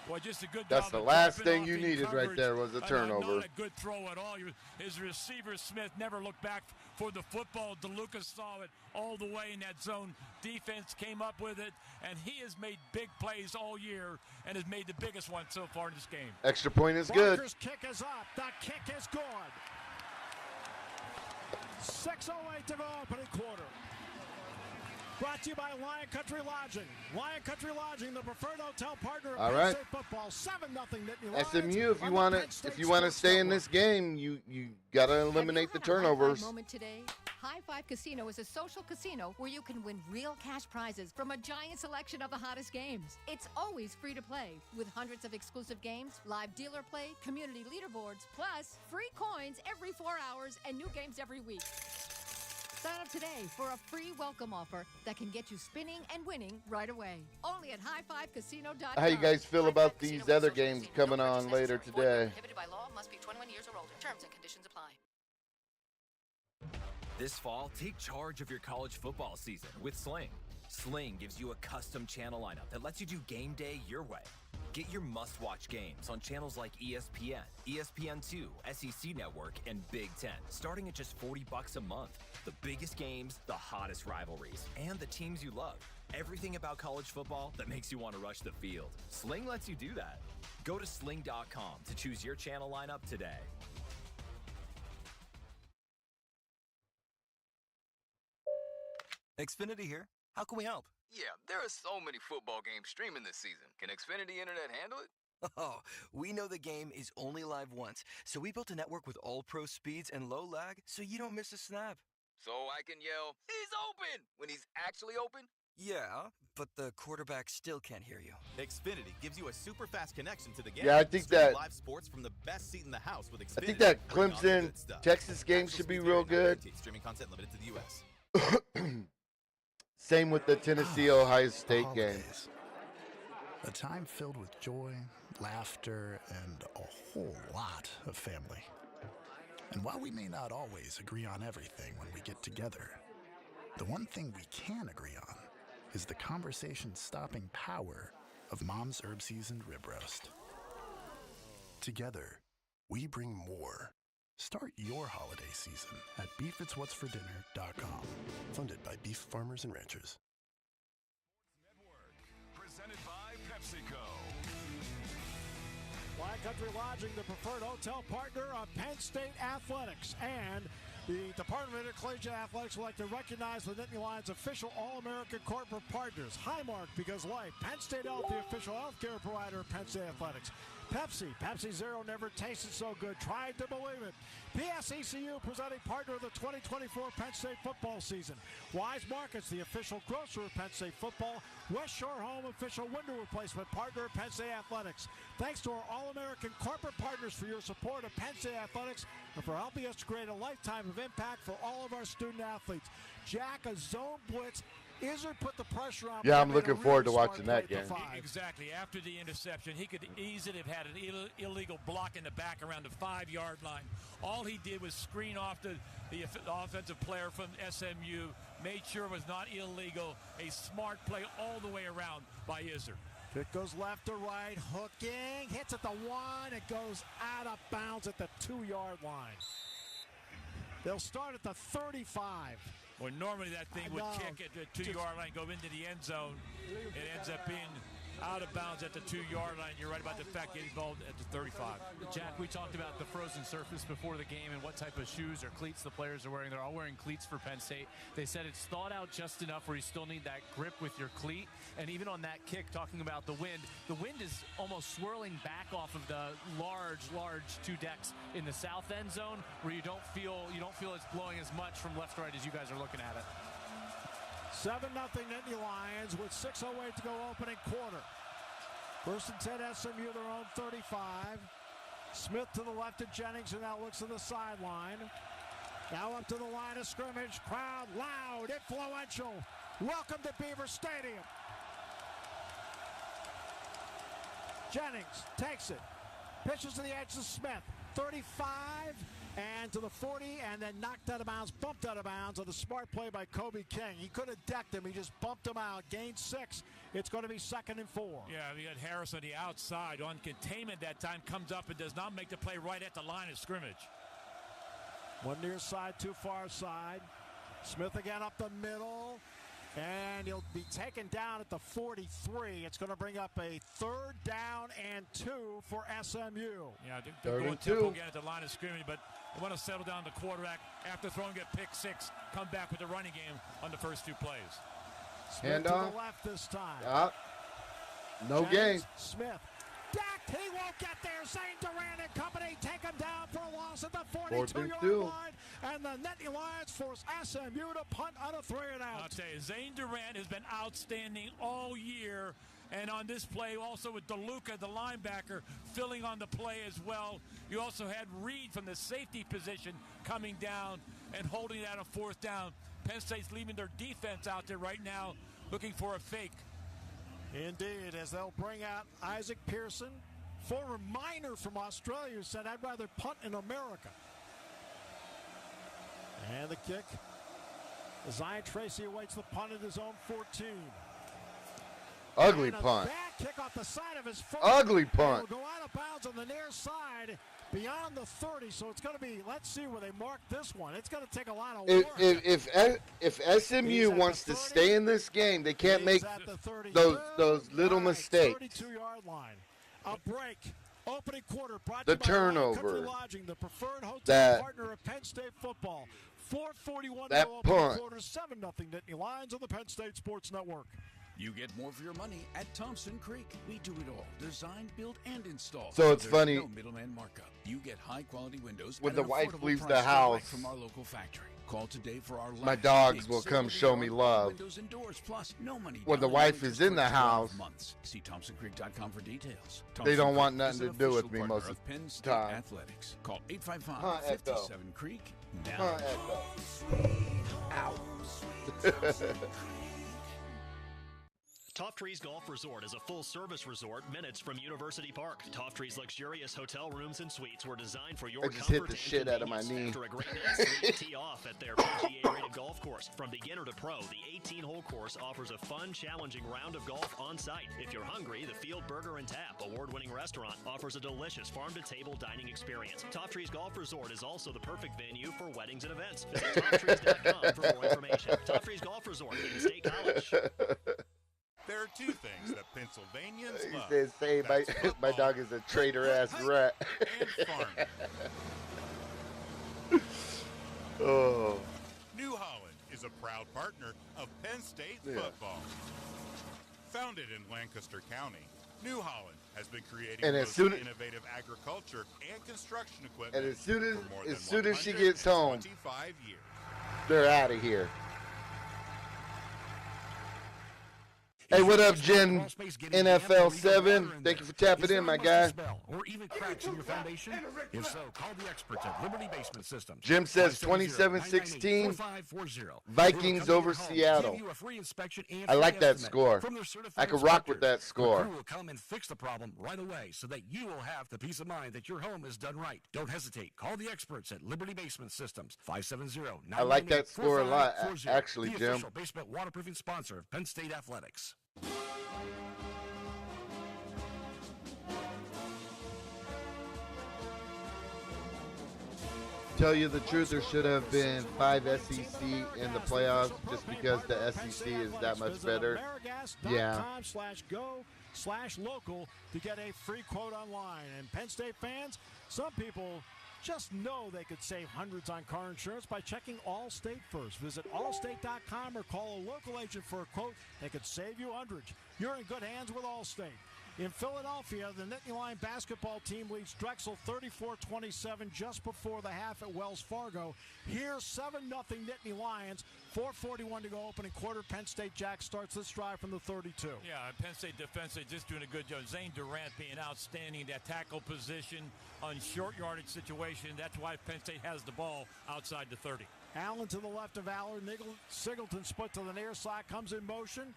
Well, just a good That's job the of last dropping thing you off in needed coverage. right there was a turnover. Not a good throw at all. His receiver, Smith, never looked back for the football. DeLuca saw it all the way in that zone. Defense came up with it, and he has made big plays all year and has made the biggest one so far in this game. Extra point is good. Walker's kick is up. The kick is good. 6:08 to go opening quarter. Brought to you by Lion Country Lodging. Lion Country Lodging, the preferred hotel partner of Penn State football. 7-0 Nittany Lions. SMU, if you want to stay in this game, you got to eliminate the turnovers. Moment today. High Five Casino is a social casino where you can win real cash prizes from a giant selection of the hottest games. It's always free to play with hundreds of exclusive games, live dealer play, community leaderboards, plus free coins every 4 hours and new games every week. Sign up today for a free welcome offer that can get you spinning and winning right away. Only at highfivecasino.com. How you guys feel about these other games coming on later today? Prohibited by law, must be 21 years or older. Terms and conditions apply. This fall, take charge of your college football season with Sling. Sling gives you a custom channel lineup that lets you do game day your way. Get your must-watch games on channels like ESPN, ESPN2, SEC Network, and Big Ten, starting at just $40 a month. The biggest games, the hottest rivalries, and the teams you love. Everything about college football that makes you want to rush the field. Sling lets you do that. Go to sling.com to choose your channel lineup today. Xfinity here. How can we help? Yeah, there are so many football games streaming this season. Can Xfinity Internet handle it? Oh, we know the game is only live once, so we built a network with all-pro speeds and low lag so you don't miss a snap. So I can yell, "He's open!" when he's actually open? Yeah, but the quarterback still can't hear you. Xfinity gives you a super fast connection to the game. Yeah, I think that live sports from the best seat in the house with Xfinity. I think that Clemson Texas game should be real good. Streaming content limited to the US. Same with the Tennessee-Ohio State game. A time filled with joy, laughter, and a whole lot of family. And while we may not always agree on everything when we get together, the one thing we can agree on is the conversation-stopping power of Mom's herb-seasoned rib roast. Together, we bring more. Start your holiday season at beefitswhatsfordinner.com. Funded by Beef Farmers and Ranchers. Presented by PepsiCo. Lion Country Lodging, the preferred hotel partner of Penn State Athletics. And the Department of Intercollegiate Athletics would like to recognize the Nittany Lions official All-American corporate partners. Highmark, because life. Penn State Health, the official healthcare provider of Penn State Athletics. Pepsi Zero never tasted so good. Tried to believe it. PSECU, presenting partner of the 2024 Penn State football season. Wise Markets, the official grocer of Penn State football. West Shore Home, official window replacement partner of Penn State Athletics. Thanks to our All-American corporate partners for your support of Penn State Athletics and for helping us to create a lifetime of impact for all of our student athletes. Jack, a zone blitz. Izzard put the pressure on. Yeah, I'm looking forward to watching that game. Exactly. After the interception, he could easily have had an illegal block in the back around the 5-yard line. All he did was screen off the offensive player from SMU, made sure it was not illegal. A smart play all the way around by Izzard. It goes left to right, hooking, hits at the 1, it goes out of bounds at the 2-yard line. They'll start at the 35. Well, normally that thing would kick at the 2-yard line, go into the end zone. It ends up being out of bounds at the 2-yard line. You're right about the fact getting involved at the 35. Jack, we talked about the frozen surface before the game and what type of shoes or cleats the players are wearing. They're all wearing cleats for Penn State. They said it's thought out just enough where you still need that grip with your cleat. And even on that kick, talking about the wind is almost swirling back off of the large 2 decks in the south end zone where you don't feel it's blowing as much from left to right as you guys are looking at it. 7-0 Nittany Lions with 6:08 to go opening quarter. First and 10 SMU, their own 35. Smith to the left of Jennings, who now looks to the sideline. Now up to the line of scrimmage. Crowd loud, influential. Welcome to Beaver Stadium. Jennings takes it. Pitches to the edge to Smith. 35 and to the 40, and then knocked out of bounds, bumped out of bounds on the smart play by Kobe King. He could have decked him. He just bumped him out. Gained 6. It's going to be 2nd and 4. Yeah, we got Harris on the outside. On containment that time, comes up and does not make the play right at the line of scrimmage. One near side, 2 far side. Smith again up the middle. And he'll be taken down at the 43. It's going to bring up a 3rd down and 2 for SMU. Yeah, they're going tempo again at the line of scrimmage, but they want to settle down the quarterback after throwing a pick 6. Come back with the running game on the first 2 plays. Smith to the left this time. Yep. No Jennings, gain. Smith. Decked. He won't get there. Zane Durant and company take him down for a loss at the 42-yard line. And the Nittany Lions force SMU to punt on a 3-and-out. I'll tell you, Zane Durant has been outstanding all year. And on this play, also with DeLuca, the linebacker, filling on the play as well. You also had Reed from the safety position coming down and holding that on 4th down. Penn State's leaving their defense out there right now, looking for a fake. Indeed, as they'll bring out Isaac Pearson, former miner from Australia, who said, "I'd rather punt in America." And the kick. Zion Tracy awaits the punt at his own 14. Ugly and punt. Bad kick off the side of his foot. Ugly punt. Will go out of bounds on the near side beyond the 30. So it's going to be, let's see where they mark this one. It's going to take a lot of work. If SMU wants to stay in this game, they can't make those little mistakes. 32-yard line. A break. Opening quarter brought The to you by turnover. Country Lodging, the preferred hotel That- partner of Penn State football. 4:41 That to go opening punt. quarter. 7-0 Nittany Lions on the Penn State Sports Network. You get more for your money at Thompson Creek. We do it all. Design, build, and install. So it's There's funny. No middleman markup. You get high-quality windows When at the an wife affordable leaves the price house, direct from our local factory. Call today for our my live dogs trading will come sale show me on love. Windows and doors, plus no money When the down, wife interest is in for the 12 house, months. See ThompsonCreek.com for details. They Thompson don't want Creek nothing is to an do with official me partner most of of Penn the State time. Athletics. Call Huh, 855-57-CREEK now. Ow. Toft Trees Golf Resort is a full-service resort minutes from University Park. Toft Trees' luxurious hotel rooms and suites were designed for your I just hit comfort the and shit out of my convenience. knee. After a great night's sleep, tee off at their PGA-rated golf course. From beginner to pro, the 18-hole course offers a fun, challenging round of golf on-site. If you're hungry, the Field Burger and Tap, award-winning restaurant, offers a delicious farm-to-table dining experience. Toft Trees Golf Resort is also the perfect venue for weddings and events. Visit ToftTrees.com for more information. Toft Trees Golf Resort in State College. There are 2 things that Pennsylvanians He love. says, "Say my dog is a traitor-ass rat." And farming. Oh. New Holland is a proud partner of Penn State football. Founded in Lancaster County, New Holland has been creating And the as most soon as- innovative agriculture and construction equipment And as soon as- for more as than soon as she gets home, 125 years. They're out of here. Hey, what up, Jen? NFL 7. Thank you for tapping in, my guy. Or even cracks in your foundation? If so, call the experts at Liberty Basement Systems. Jim says 27-16 Vikings over Seattle. I like that score. I could rock with that The score. crew will come and fix the problem right away so that you will have the peace of mind that your home is done right. Don't hesitate. Call the experts at Liberty Basement Systems. 570-998-4540. I like that score a lot, actually, the Jim. official basement waterproofing sponsor of Penn State Athletics. tell you the truth, there should have been 5 SEC in the playoffs just because the SEC is that much better. Yeah. /go/local to get a free quote online. And Penn State fans, some people just know they could save hundreds on car insurance by checking Allstate first. Visit allstate.com or call a local agent for a quote. They could save you hundreds. You're in good hands with Allstate. In Philadelphia, the Nittany Lion basketball team leads Drexel 34-27 just before the half at Wells Fargo. Here's 7-0 Nittany Lions. 4:41 to go, opening quarter. Penn State Jack starts this drive from the 32. Yeah, Penn State defense, they're just doing a good job. Zane Durant being outstanding, that tackle position on short yardage situation. That's why Penn State has the ball outside the 30. Allen to the left of Aller. Singleton split to the near side, comes in motion.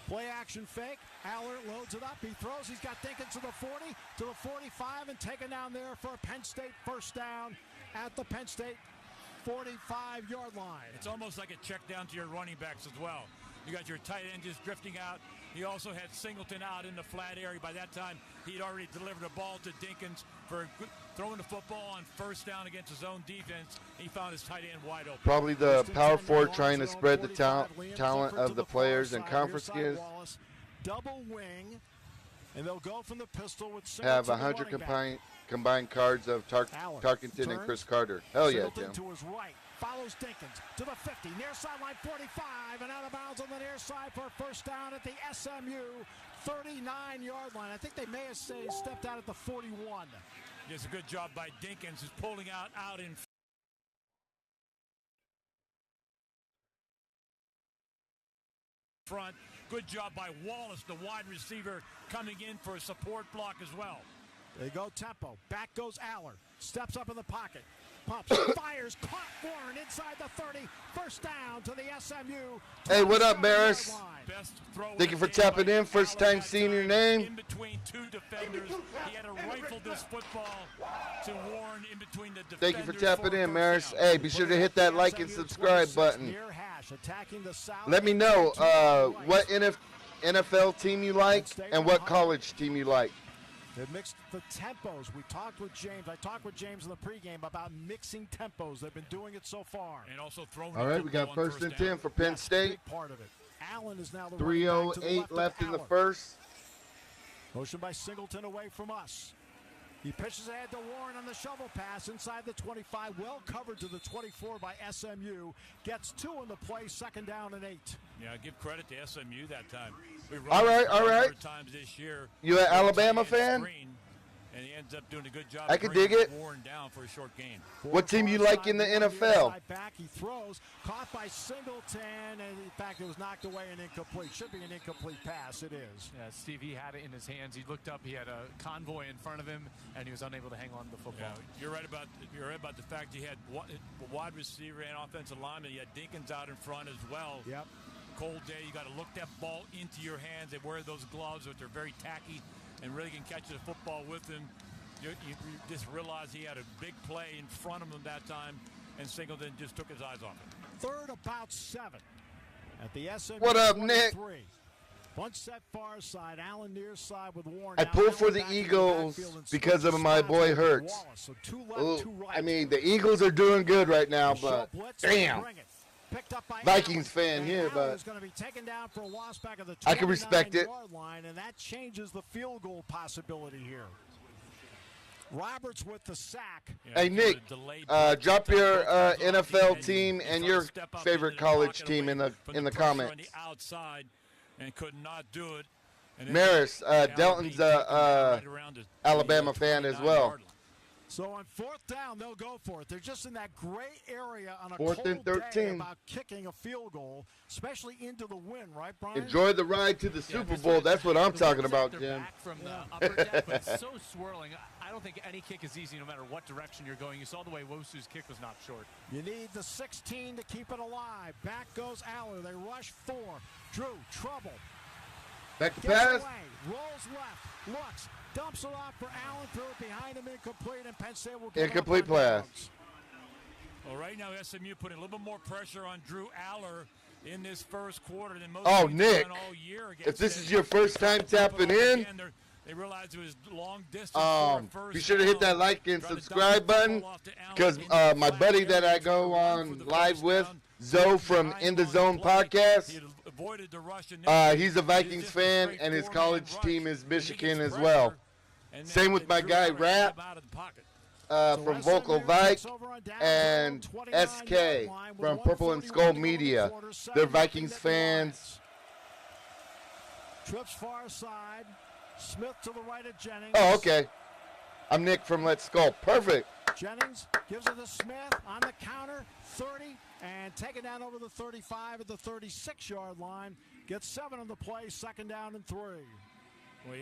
Play action fake. Aller loads it up. He throws. He's got Dinkins to the 40, to the 45, and taken down there for a Penn State first down at the Penn State 45-yard line. It's almost like a check down to your running backs as well. You got your tight end just drifting out. He also had Singleton out in the flat area. By that time, he'd already delivered a ball to Dinkins for throwing the football on first down against his own defense. He found his tight end wide open. Probably the power forward trying to spread the talent of the players in conference games. Double wing, and they'll go from the pistol with have 100 combined cards of Tarkenton and Chris Carter. Hell yeah, Jim. To his right. Follows Dinkins to the 50, near sideline 45, and out of bounds on the near side for a first down at the SMU 39-yard line. I think they may have stepped out at the 41. It's a good job by Dinkins, who's pulling out in front. Good job by Wallace, the wide receiver, coming in for a support block as well. They go tempo. Back goes Aller. Steps up in the pocket. Pumps, fires, caught Warren inside the 30. First down to the SMU. Hey, what up, Maris? Thank you for tapping in. First time seeing your name. In between two defenders. He had to rifle this football to Warren in between the defenders. Thank you for tapping in, Maris. Hey, be sure to hit that like and subscribe button. Let me know what NFL team you like and what college team you like. They mixed the tempos. We talked with James. I talked with James in the pregame about mixing tempos. They've been doing it so far. And also throwing. All right, we got first and 10 for Penn State. Big part of it. Allen is now the 3:08 left in the first. Motion by Singleton away from us. He pitches ahead to Warren on the shovel pass inside the 25. Well covered to the 24 by SMU. Gets 2 on the play, second down and 8. Yeah, give credit to SMU that time. All right. Times this year. You an Alabama fan? And he ends up doing a good job. I can dig it. Warren down for a short gain. What team you like in the NFL? Back, he throws, caught by Singleton, and in fact, it was knocked away and incomplete. Should be an incomplete pass. It is. Yeah, Steve, he had it in his hands. He looked up. He had a convoy in front of him, and he was unable to hang on to the football. Yeah, you're right about the fact he had a wide receiver and offensive lineman. He had Dinkins out in front as well. Yep. Cold day. You got to look that ball into your hands. They wear those gloves, which are very tacky, and really can catch the football with him. You just realize he had a big play in front of him that time, and Singleton just took his eyes off it. Third about 7 at the SMU. What up, Nick? Bunch set far side. Allen near side with Warren. I pulled for the Eagles because of my boy Hurts. So 2 left, 2 right. I mean, the Eagles are doing good right now, but damn. Vikings fan here, but I can respect it. Line, and that changes the field goal possibility here. Roberts with the sack. Hey, Nick, drop your NFL team and your favorite college team in the comments. Outside and could not do it. Maris, Delton's Alabama fan as well. So on 4th down, they'll go for it. They're just in that gray area on a 4th cold and 13. Day about kicking a field goal, especially into the wind, right, Brian? Enjoy the ride to the Super Bowl. That's what I'm talking about, Jim. Back from the upper deck, but it's so swirling. I don't think any kick is easy no matter what direction you're going. You saw the way Wosu's kick was not short. You need the 16 to keep it alive. Back goes Aller. They rush 4. Drew, trouble. Back to pass. Away. Rolls left. Looks. Dumps it off for Allen. Threw it behind him. Incomplete. And Penn State will get incomplete pass. Well, right now SMU putting a little bit more pressure on Drew Aller in this first quarter than most Nick, all year if this is your first time tapping in, They realized it was long distance. Be sure to hit that like and subscribe button because my buddy that I go on live with, Zoe from In the Zone podcast, he's a Vikings fan and his college team is Michigan as well. Same with my guy Rap from Vocal Vike and SK from Purple and Skull Media. They're Vikings fans. Trips far side. Smith to the right of Jennings. Oh, okay. I'm Nick from Let's Skull. Perfect. Jennings gives it to Smith on the counter, 30, and taken down over the 35 at the 36-yard line. Gets 7 on the play, 2nd down and 3. Well,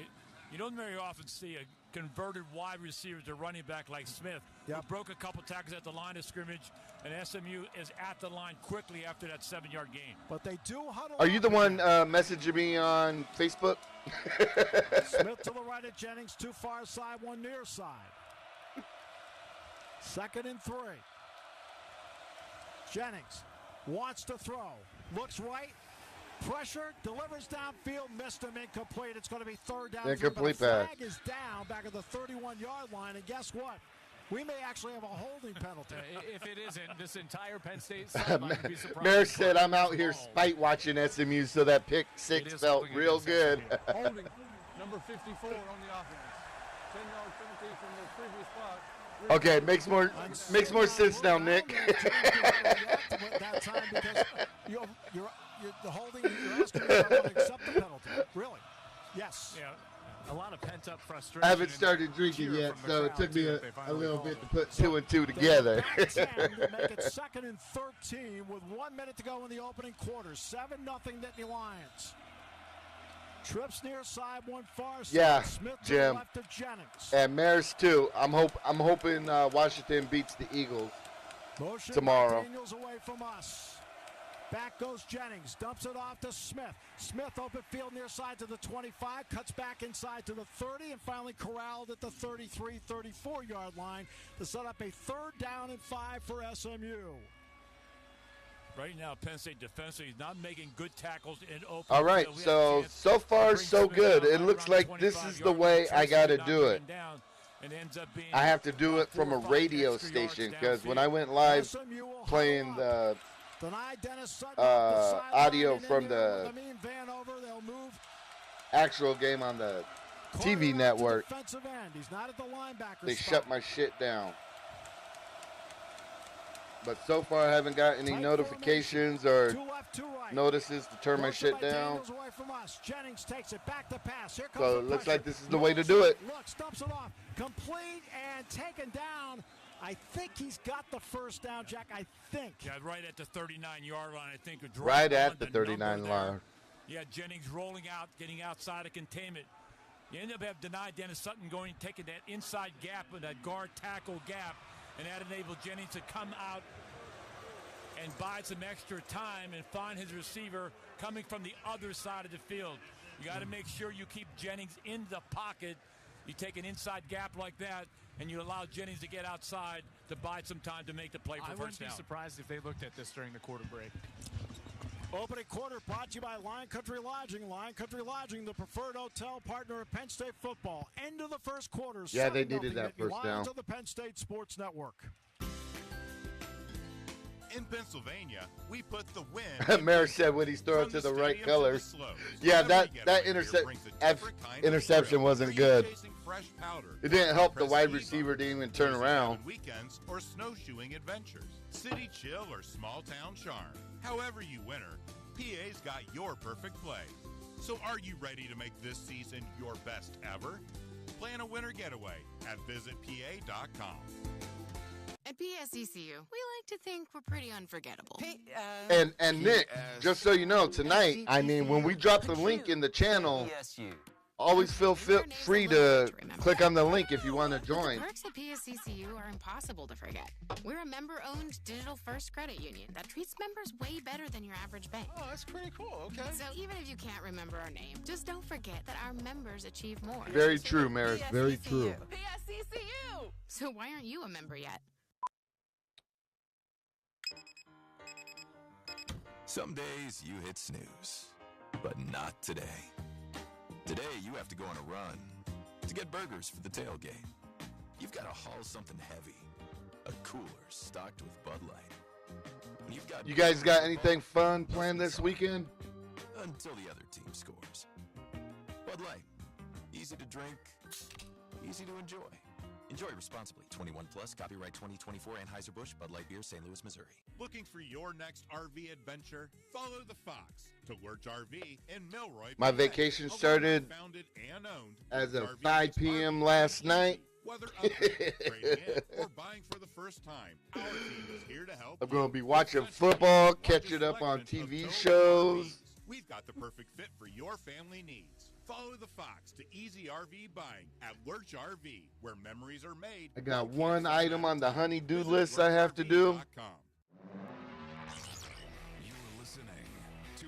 you don't very often see a converted wide receiver to running back like Smith, who broke a couple tackles at the line of scrimmage, and SMU is at the line quickly after that 7-yard gain. But they do huddle. Are you the one messaging me on Facebook? Smith to the right of Jennings, 2 far side, 1 near side. 2nd and 3. Jennings wants to throw, looks right, pressure, delivers downfield, missed him, incomplete. It's going to be 3rd down. Incomplete pass. Flag is down back at the 31-yard line, and guess what? We may actually have a holding penalty. If it isn't, this entire Penn State sideline would be surprised. Maris said, I'm out here spite watching SMU, so that pick 6 felt real good. Holding number 54 on the offense. 10-yard penalty from the previous spot. Okay, makes more sense now, Nick. that time because you're the holding. You're asking me if I want to accept the penalty. Really? Yes. Yeah. A lot of pent-up frustration. I haven't started drinking yet, so it took me a little bit to put 2 and 2 together. Make it 2nd and 13 with 1 minute to go in the opening quarter. 7-0 Nittany Lions. Trips near side, 1 far side. Yeah, Smith to Jim. the left of Jennings. And Maris too. I'm hoping Washington beats the Eagles Motion tomorrow. Daniels away from us. Back goes Jennings, dumps it off to Smith. Smith open field near side to the 25, cuts back inside to the 30, and finally corralled at the 33, 34-yard line to set up a 3rd down and 5 for SMU. Right now, Penn State defensively is not making good tackles in open. All right, so far so good. It looks like this is the way I got to do it. I have to do it from a radio station because when I went live playing the audio from the actual game on the TV network, they shut my shit down. But so far I haven't got any notifications or notices to turn my shit down. So it looks like this is the way to do it. Dumps it off, complete and taken down. I think he's got the 1st down, Jack. I think. Yeah, right at the 39-yard line. I think. Right at the 39 line. Yeah, Jennings rolling out, getting outside of containment. You end up having denied Dennis Sutton taking that inside gap and that guard tackle gap, and that enabled Jennings to come out and buy some extra time and find his receiver coming from the other side of the field. You got to make sure you keep Jennings in the pocket. You take an inside gap like that, and you allow Jennings to get outside to buy some time to make the play for 1st down. I wouldn't be surprised if they looked at this during the quarter break. Opening quarter brought to you by Lion Country Lodging. Lion Country Lodging, the preferred hotel partner of Penn State football. End of the 1st quarter. Yeah, they needed that 1st down. To the Penn State Sports Network. In Pennsylvania, we put the win. Maris said when he's throwing to the right colors. Yeah, that interception wasn't good. It didn't help the wide receiver didn't even turn around. Weekends or snowshoeing adventures, city chill or small town charm. However you winter, PA's got your perfect play. So are you ready to make this season your best ever? Plan a winter getaway at visitpa.com. At PSECU, we like to think we're pretty unforgettable. And Nick, just so you know, tonight, I mean, when we drop the link in the channel, always feel free to click on the link if you want to join. The perks at PSECU are impossible to forget. We're a member-owned digital-first credit union that treats members way better than your average bank. Oh, that's pretty cool. Okay. So even if you can't remember our name, just don't forget that our members achieve more. Very true, Maris. Very true. PSECU! So why aren't you a member yet? Some days you hit snooze, but not today. Today you have to go on a run To get burgers for the tailgate, you've got to haul something heavy. A cooler stocked with Bud Light. You've got You guys got anything fun planned this weekend? until the other team scores. Bud Light. Easy to drink, easy to enjoy. Enjoy responsibly. 21 plus. Copyright 2024 Anheuser-Busch Bud Light Beer, St. Louis, Missouri. Looking for your next RV adventure? Follow the Fox to Lurch RV in Milroy. My vacation started Founded and owned as of RV 5 p.m. last night. Whether upgrading, trading in, or buying for the first time, our team is here to help. I'm going to be watching football, catching up on TV shows. We've got the perfect fit for your family needs. Follow the Fox to easy RV buying at Lurch RV, where memories are made. I got one item on the honey-do list I have to do.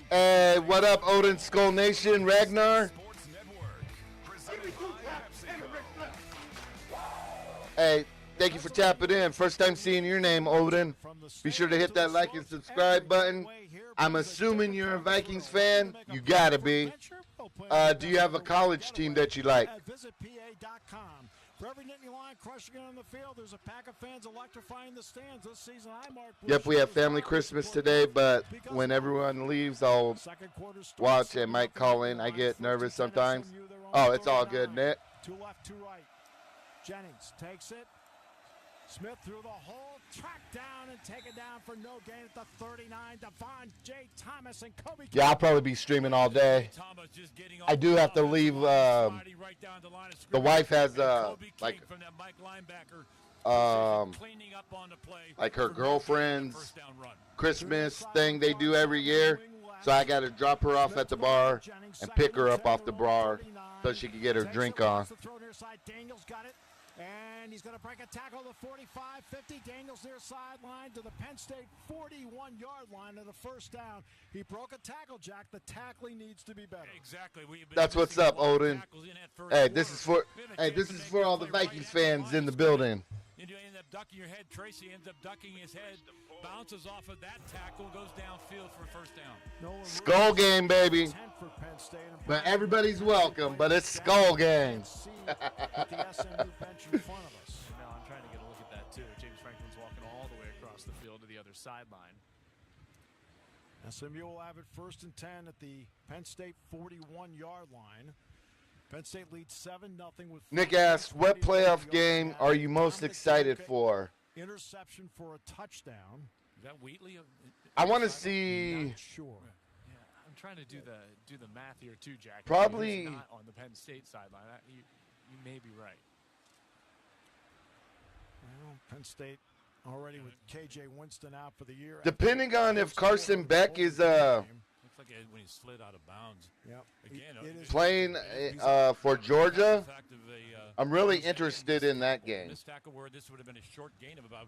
Hey, what up, Odin Skull Nation, Ragnar? Hey, thank you for tapping in. First time seeing your name, Odin. Be sure to hit that like and subscribe button. I'm assuming you're a Vikings fan. You gotta be. Do you have a college team that you like? Visit PA.com. For every Nittany Lion crushing it on the field, there's a pack of fans electrifying the stands this season. Yep, we have family Christmas today, but when everyone leaves, I'll watch and might call in. I get nervous sometimes. Oh, it's all good, Nick. Two left, two right. Jennings takes it. Smith through the hole, track down and take it down for no gain at the 39. Devon J. Thomas and Kobe. Yeah, I'll probably be streaming all day. I do have to leave. The wife has like her girlfriend's Christmas thing they do every year. So I got to drop her off at the bar and pick her up off the bar so she can get her drink on. Daniels got it. And he's going to break a tackle to 45-50. Daniels near sideline to the Penn State 41-yard line of the first down. He broke a tackle, Jack. The tackling needs to be better. Exactly. That's what's up, Odin. Hey, this is for all the Vikings fans in the building. You end up ducking your head. Tracy ends up ducking his head, bounces off of that tackle, goes downfield for a first down. Skull game, baby. But everybody's welcome, but it's skull game. Now, I'm trying to get a look at that, too. James Franklin's walking all the way across the field to the other sideline. SMU will have it 1st and 10 at the Penn State 41-yard line. Penn State leads 7-0 with. Nick asked, what playoff game are you most excited for? Interception for a touchdown. Is that Wheatley? I want to see. Not sure. Yeah, I'm trying to do the math here too, Jack. Probably not on the Penn State sideline. You may be right. Well, Penn State already with KJ Winston out for the year. Depending on if Carson Beck is Looks like when he slid out of bounds. Yep. Again, playing for Georgia, I'm really interested in that game.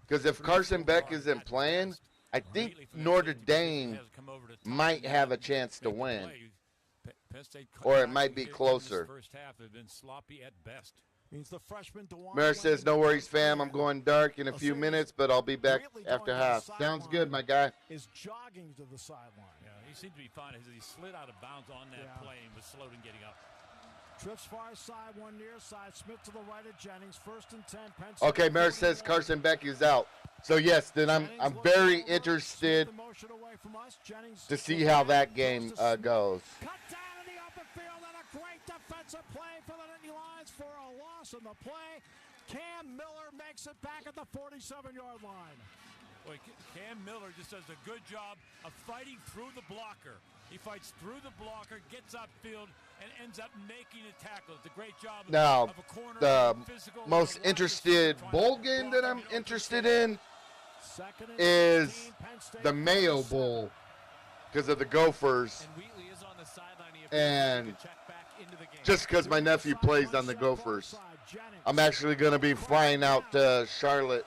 Because if Carson Beck isn't playing, I think Notre Dame might have a chance to win. Or it might be closer. First half have been sloppy at best. Means the freshman Mary says, no worries, fam. I'm going dark in a few minutes, but I'll be back after half. Sounds good, my guy. Is jogging to the sideline. Yeah, he seemed to be fine. He slid out of bounds on that play and was slow in getting up. Trips far side, one near side. Smith to the right of Jennings. 1st and 10. Penn State. Okay, Mary says Carson Beck is out. So, yes, then I'm very interested to see how that game goes. Cut down in the open field and a great defensive play for the Nittany Lions for a loss in the play. Cam Miller makes it back at the 47-yard line. Boy, Cam Miller just does a good job of fighting through the blocker. He fights through the blocker, gets upfield, and ends up making a tackle. It's a great job now, of a corner. The most interested bowl game that I'm interested in is the Mayo Bowl because of the Gophers. And just because my nephew plays on the Gophers. I'm actually going to be flying out to Charlotte,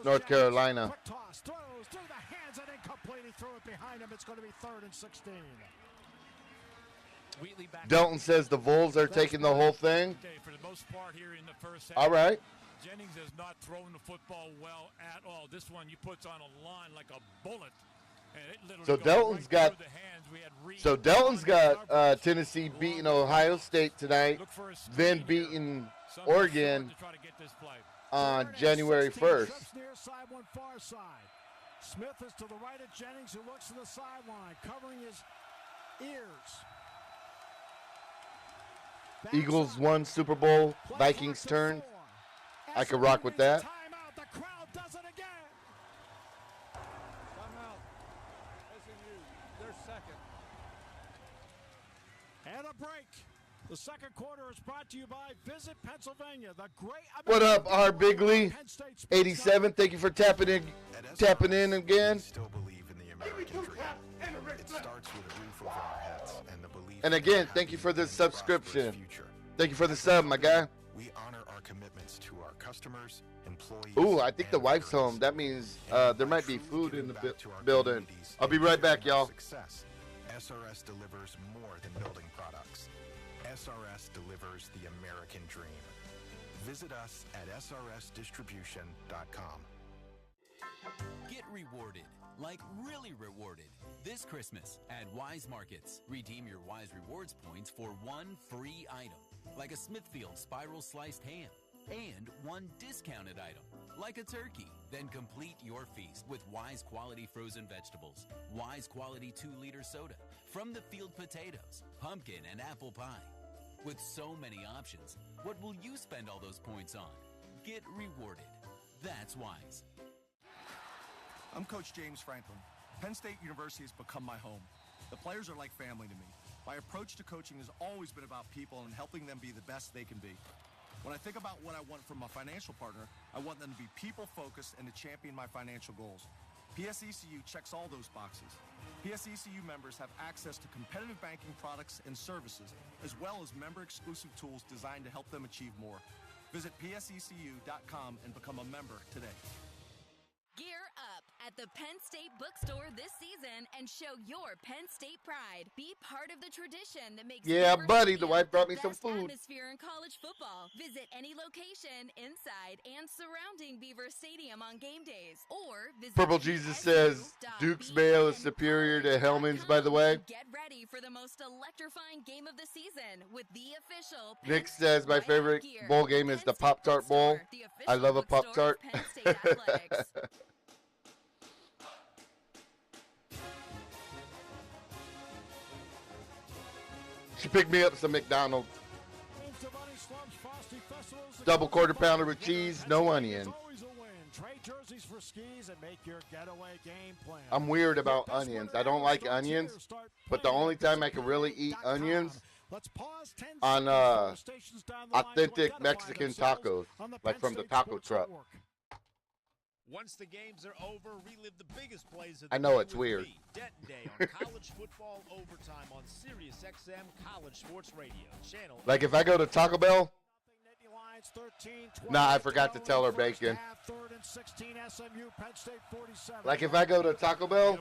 North Carolina. Throws through the hands and incomplete. He threw it behind him. It's going to be 3rd and 16. Dalton says the Vols are taking the whole thing. For the most part here in the first half. All right. Jennings has not thrown the football well at all. This one he puts on a line like a bullet. So Delton's got Tennessee beating Ohio State tonight, then beating Oregon on January 1st. Smith is to the right of Jennings, who looks to the sideline, covering his ears. Eagles won Super Bowl. Vikings turn. I could rock with that. Timeout. The crowd does it again. Timeout. SMU, they're second. And a break. The second quarter is brought to you by Visit Pennsylvania. The great. What up, R. Bigley? 87. Thank you for tapping in again. Still believe in the American dream. It starts with a roof over our heads and the belief. And again, thank you for the subscription. Thank you for the sub, my guy. We honor our commitments to our customers, employees. Ooh, I think the wife's home. That means there might be food in the building. I'll be right back, y'all. Success. SRS delivers more than building products. SRS delivers the American dream. Visit us at srsdistribution.com. Get rewarded, like really rewarded, this Christmas at Wise Markets. Redeem your Wise Rewards points for one free item, like a Smithfield spiral sliced ham, and one discounted item, like a turkey. Then complete your feast with Wise quality frozen vegetables, Wise quality 2-liter soda, from the field potatoes, pumpkin and apple pie. With so many options, what will you spend all those points on? Get rewarded. That's Wise. I'm Coach James Franklin. Penn State University has become my home. The players are like family to me. My approach to coaching has always been about people and helping them be the best they can be. When I think about what I want from a financial partner, I want them to be people-focused and to champion my financial goals. PSECU checks all those boxes. PSECU members have access to competitive banking products and services, as well as member-exclusive tools designed to help them achieve more. Visit psecu.com and become a member today. Gear up at the Penn State bookstore this season and show your Penn State pride. Be part of the tradition that makes Yeah, buddy, the wife brought me some food. Atmosphere in college football. Visit any location inside and surrounding Beaver Stadium on game days, or visit Purple Jesus says Duke's Mayo is superior to Hellman's, by the way. Get ready for the most electrifying game of the season with the official Nick says my favorite bowl game is the Pop-Tart Bowl. I love a Pop-Tart. She picked me up some McDonald's. Double quarter pounder with cheese, no onion. Trade jerseys for skis and make your getaway game plan. I'm weird about onions. I don't like onions, but the only time I can really eat onions on authentic Mexican tacos, like from the taco truck. Once the games are over, relive the biggest plays of the I know it's weird. Denton Day on College Football Overtime on Sirius XM College Sports Radio channel. Like if I go to Taco Bell, I forgot to tell her bacon. Like if I go to Taco Bell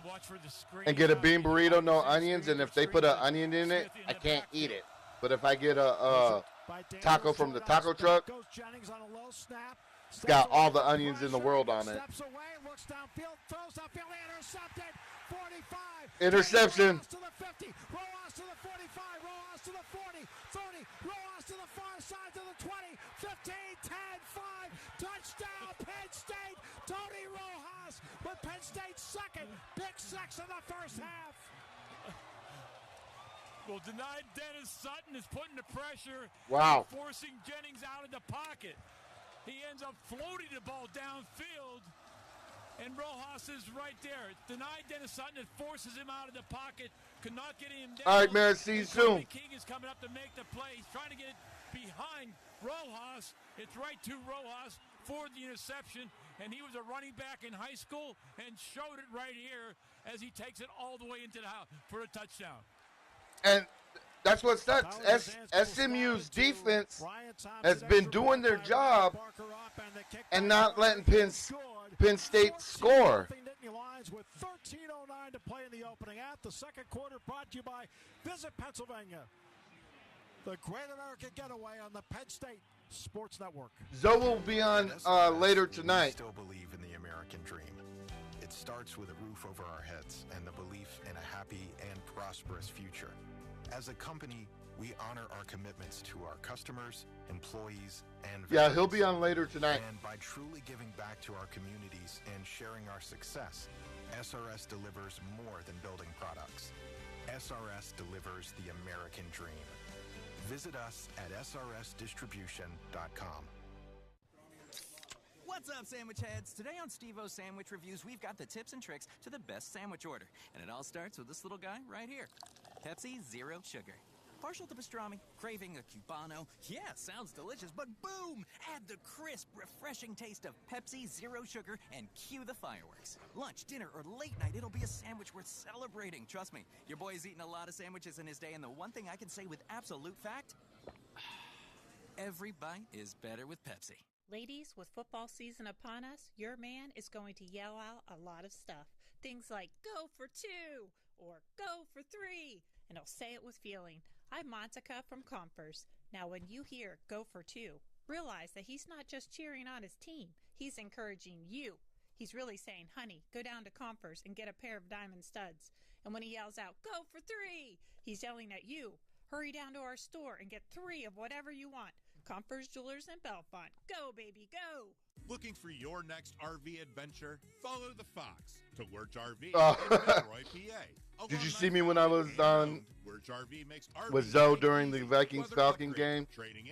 and get a bean burrito, no onions, and if they put an onion in it, I can't eat it. But if I get a taco from the taco truck, it's got all the onions in the world on it. Interception. To the 50, Rojas to the 45, Rojas to the 40, 30, Rojas to the far side to the 20, 15, 10, 5, touchdown Penn State, Tony Rojas with Penn State's second, big 6 in the first half. Well, denied Dennis Sutton is putting the pressure. Wow. Forcing Jennings out of the pocket. He ends up floating the ball downfield, and Rojas is right there. Denied Dennis Sutton. It forces him out of the pocket. Could not get him down. All right, man. See you soon. King is coming up to make the play. He's trying to get it behind Rojas. It's right to Rojas for the interception, and he was a running back in high school and showed it right here as he takes it all the way into the house for a touchdown. And that's what sucks. SMU's defense has been doing their job and not letting Penn State score. With 13:09 to play in the opening half. The second quarter brought to you by Visit Pennsylvania. The Great American Getaway on the Penn State Sports Network. Zoe will be on later tonight. Still believe in the American dream. It starts with a roof over our heads and the belief in a happy and prosperous future. As a company, we honor our commitments to our customers, employees, and Yeah, he'll be on later tonight. And by truly giving back to our communities and sharing our success, SRS delivers more than building products. SRS delivers the American dream. Visit us at srsdistribution.com. What's up, sandwich heads? Today on Steve-O's Sandwich Reviews, we've got the tips and tricks to the best sandwich order. And it all starts with this little guy right here. Pepsi Zero Sugar. Partial to pastrami, craving a Cubano. Yeah, sounds delicious, but boom! Add the crisp, refreshing taste of Pepsi Zero Sugar and cue the fireworks. Lunch, dinner, or late night, it'll be a sandwich worth celebrating. Trust me, your boy's eaten a lot of sandwiches in his day, and the one thing I can say with absolute fact, every bite is better with Pepsi. Ladies, with football season upon us, your man is going to yell out a lot of stuff. Things like, go for 2, or go for 3, and he'll say it with feeling. I'm Montica from Compers. Now, when you hear go for 2, realize that he's not just cheering on his team. He's encouraging you. He's really saying, honey, go down to Compers and get a pair of diamond studs. And when he yells out, go for 3, he's yelling at you. Hurry down to our store and get 3 of whatever you want. Compers Jewelers in Belfont. Go, baby, go! Looking for your next RV adventure? Follow the Fox to Lurch RV in Oh. Detroit, PA. Did you see me when I was on with Zoe during the Vikings-Falcon game?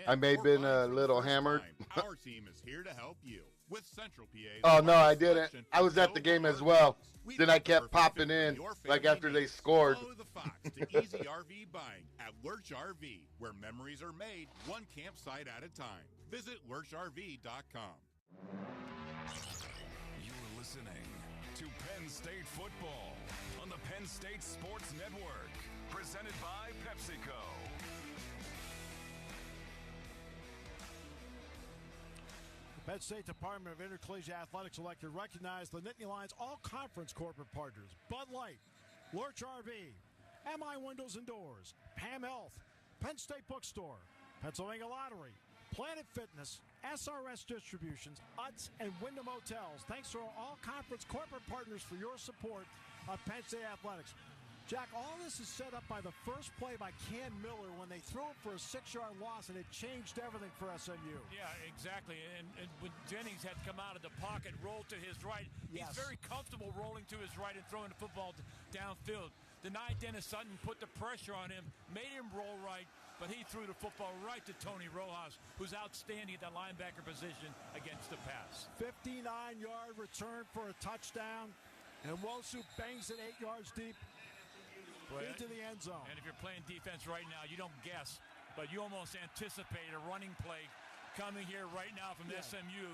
I may have been a little hammered. Our team is here to help you with Central PA. Oh, no, I didn't. I was at the game as well. Then I kept popping in, like after they scored. Follow the Fox to easy RV buying at Lurch RV, where memories are made one campsite at a time. Visit lurchrv.com. You're listening to Penn State football on the Penn State Sports Network, presented by PepsiCo. The Penn State Department of Intercollegiate Athletics elected to recognize the Nittany Lions all-conference corporate partners: Bud Light, Lurch RV, MI Windows and Doors, Pam Health, Penn State Bookstore, Pennsylvania Lottery, Planet Fitness, SRS Distributions, Utz, and Wyndham Hotels. Thanks to our all-conference corporate partners for your support of Penn State Athletics. Jack, all this is set up by the first play by Cam Miller when they threw it for a 6-yard loss, and it changed everything for SMU. Yeah, exactly. And when Jennings had come out of the pocket, rolled to his right, he's very comfortable rolling to his right and throwing the football downfield. Denied Dennis Sutton, put the pressure on him, made him roll right, but he threw the football right to Tony Rojas, who's outstanding at that linebacker position against the pass. 59-yard return for a touchdown, and Wosu bangs it 8 yards deep into the end zone. And if you're playing defense right now, you don't guess, but you almost anticipate a running play coming here right now from SMU.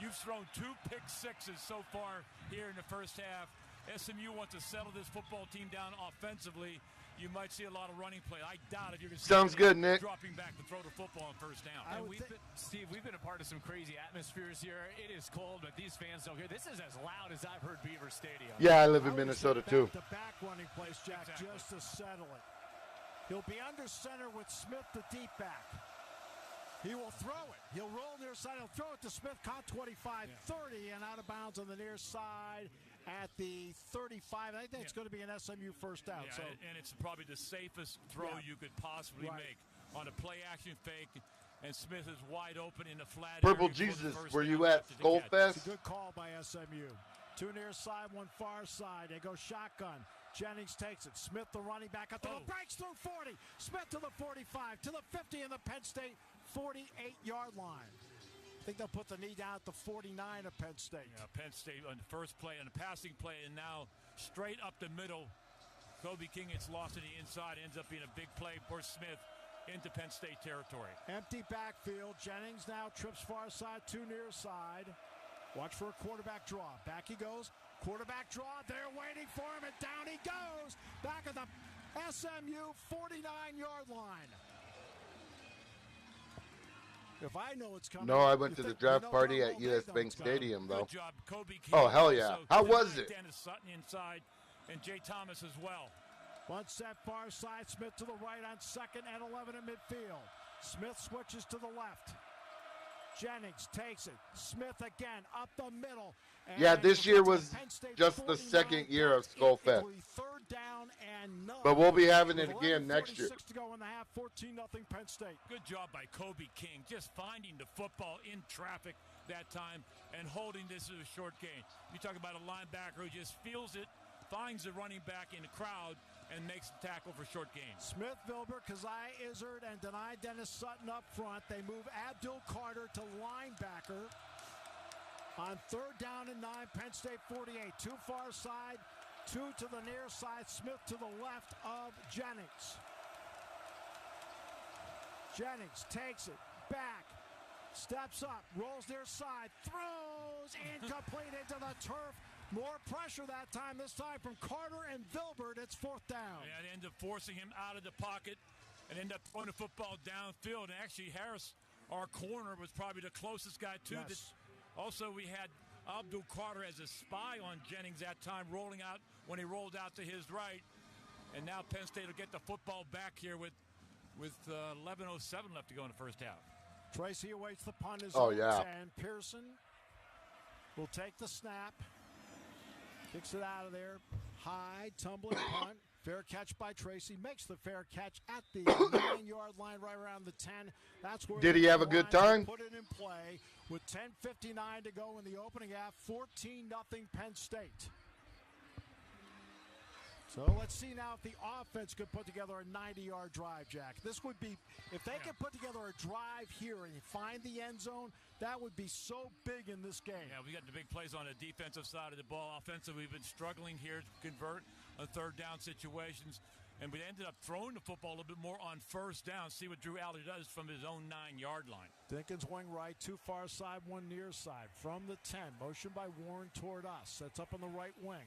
You've thrown 2 pick sixes so far here in the first half. SMU wants to settle this football team down offensively. You might see a lot of running play. I doubt if you're going to see Sounds good, Nick. dropping back to throw the football on first down. And Steve, we've been a part of some crazy atmospheres here. It is cold, but these fans don't care. This is as loud as I've heard Beaver Stadium. Yeah, I live in Minnesota, too. The back running place, Jack, just to settle it. He'll be under center with Smith, the deep back. He will throw it. He'll roll near side. He'll throw it to Smith, caught 25-30, and out of bounds on the near side at the 35. I think it's going to be an SMU first down. Yeah, and it's probably the safest throw you could possibly make on a play-action fake. And Smith is wide open in the flat Purple area Jesus, for the were you at Gold Fest? It's a good call by SMU. 2 near side, 1 far side. They go shotgun. Jennings takes it. Smith, the running back, up to the breaks through 40. Smith to the 45, to the 50 in the Penn State 48-yard line. I think they'll put the knee down at the 49 of Penn State. Yeah, Penn State on the first play, on the passing play, and now straight up the middle. Kobe King gets lost in the inside, ends up being a big play for Smith into Penn State territory. Empty backfield. Jennings now trips far side, 2 near side. Watch for a quarterback draw. Back he goes. Quarterback draw. They're waiting for him, and down he goes. Back at the SMU 49-yard line. If I know it's coming. No, I went to the draft party at US Bank Stadium, though. Oh, hell yeah. How was it? Dennis Sutton inside, and Jay Thomas as well. One set far side. Smith to the right on 2nd and 11 in midfield. Smith switches to the left. Jennings takes it. Smith again up the middle. Yeah, this year was just the second year of Skullfest. Third down and none. But we'll be having it again next year. 11:46 to go in the half. 14-0 Penn State. Good job by Kobe King, just finding the football in traffic that time and holding this as a short gain. You talk about a linebacker who just feels it, finds the running back in the crowd, and makes the tackle for short gain. Smith, Vilbert, Kazai Izzard, and Denai Dennis Sutton up front. They move Abdul Carter to linebacker. On third down and 9, Penn State 48. Too far side, 2 to the near side. Smith to the left of Jennings. Jennings takes it back, steps up, rolls near side, throws, incomplete into the turf. More pressure that time, this time from Carter and Vilbert. It's fourth down. Yeah, they end up forcing him out of the pocket and end up throwing the football downfield. And actually, Harris, our corner, was probably the closest guy to this. Also, we had Abdul Carter as a spy on Jennings that time, rolling out when he rolled out to his right. And now Penn State will get the football back here with 11:07 left to go in the first half. Tracy awaits the punt. And Pearson will take the snap. Kicks it out of there. High, tumbling punt. Fair catch by Tracy. Makes the fair catch at the 9-yard line, right around the 10. That's where did he have a good time? Put it in play with 10:59 to go in the opening half. 14-0 Penn State. So let's see now if the offense could put together a 90-yard drive, Jack. This would be, if they could put together a drive here and find the end zone, that would be so big in this game. Yeah, we got the big plays on the defensive side of the ball. Offensive, we've been struggling here to convert on third down situations. And we ended up throwing the football a little bit more on first down. See what Drew Alley does from his own 9-yard line. Dinkins wing right, 2 far side, 1 near side. From the 10, motion by Warren toward us. That's up on the right wing.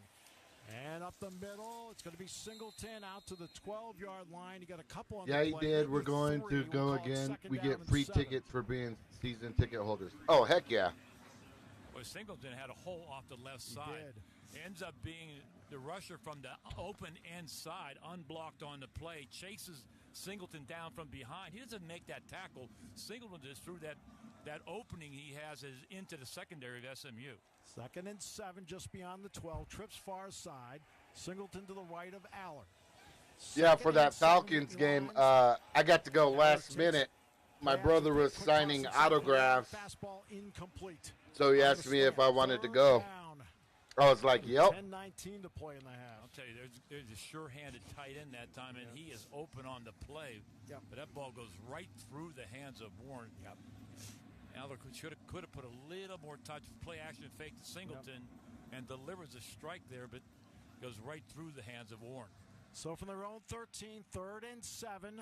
And up the middle, it's going to be Singleton out to the 12-yard line. You got a couple on the play. Yeah, he did. We're going to go again. We get free tickets for being season ticket holders. Oh, heck yeah. Well, Singleton had a hole off the left side. Ends up being the rusher from the open end side, unblocked on the play, chases Singleton down from behind. He doesn't make that tackle. Singleton just threw that opening he has into the secondary of SMU. 2nd and 7 just beyond the 12. Trips far side. Singleton to the right of Aller. Yeah, for that Falcons game, I got to go last minute. My brother was signing autographs. Fastball incomplete. So he asked me if I wanted to go. I was like, yep. 10-19 to play in the half. I'll tell you, there's a sure-handed tight end that time, and he is open on the play. Yep. But that ball goes right through the hands of Warren. Yep. Aller could have put a little more touch, play action fake to Singleton, and delivers a strike there, but goes right through the hands of Warren. So from their own 13, 3rd and 7.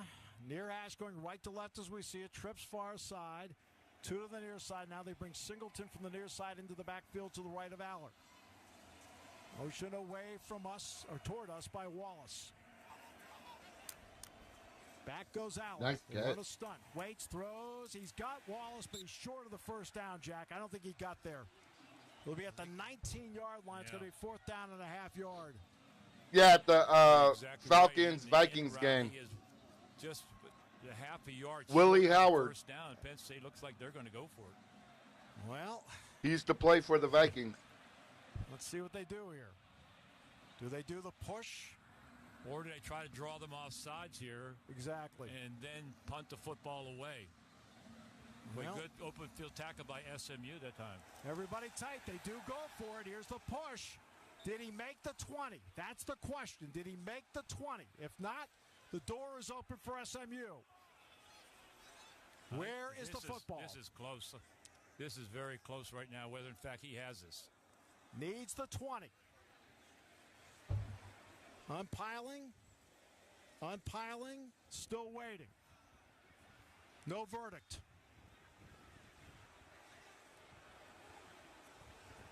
Near Ash going right to left as we see it. Trips far side. 2 to the near side. Now they bring Singleton from the near side into the backfield to the right of Aller. Motion away from us, or toward us, by Wallace. Back goes Aller. Nice catch. A stunt. Waits, throws. He's got Wallace, but he's short of the first down, Jack. I don't think he got there. He'll be at the 19-yard line. It's going to be 4th down and a half yard. Yeah, at the Falcons-Vikings game. He is just a half a yard. Willie Howard. First down. Penn State looks like they're going to go for it. Well, he used to play for the Vikings. Let's see what they do here. Do they do the push? Or do they try to draw them off sides here? Exactly. And then punt the football away. But good open field tackle by SMU that time. Everybody tight. They do go for it. Here's the push. Did he make the 20? That's the question. Did he make the 20? If not, the door is open for SMU. Where is the football? This is close. This is very close right now, whether in fact he has this. Needs the 20. Unpiling, still waiting. No verdict.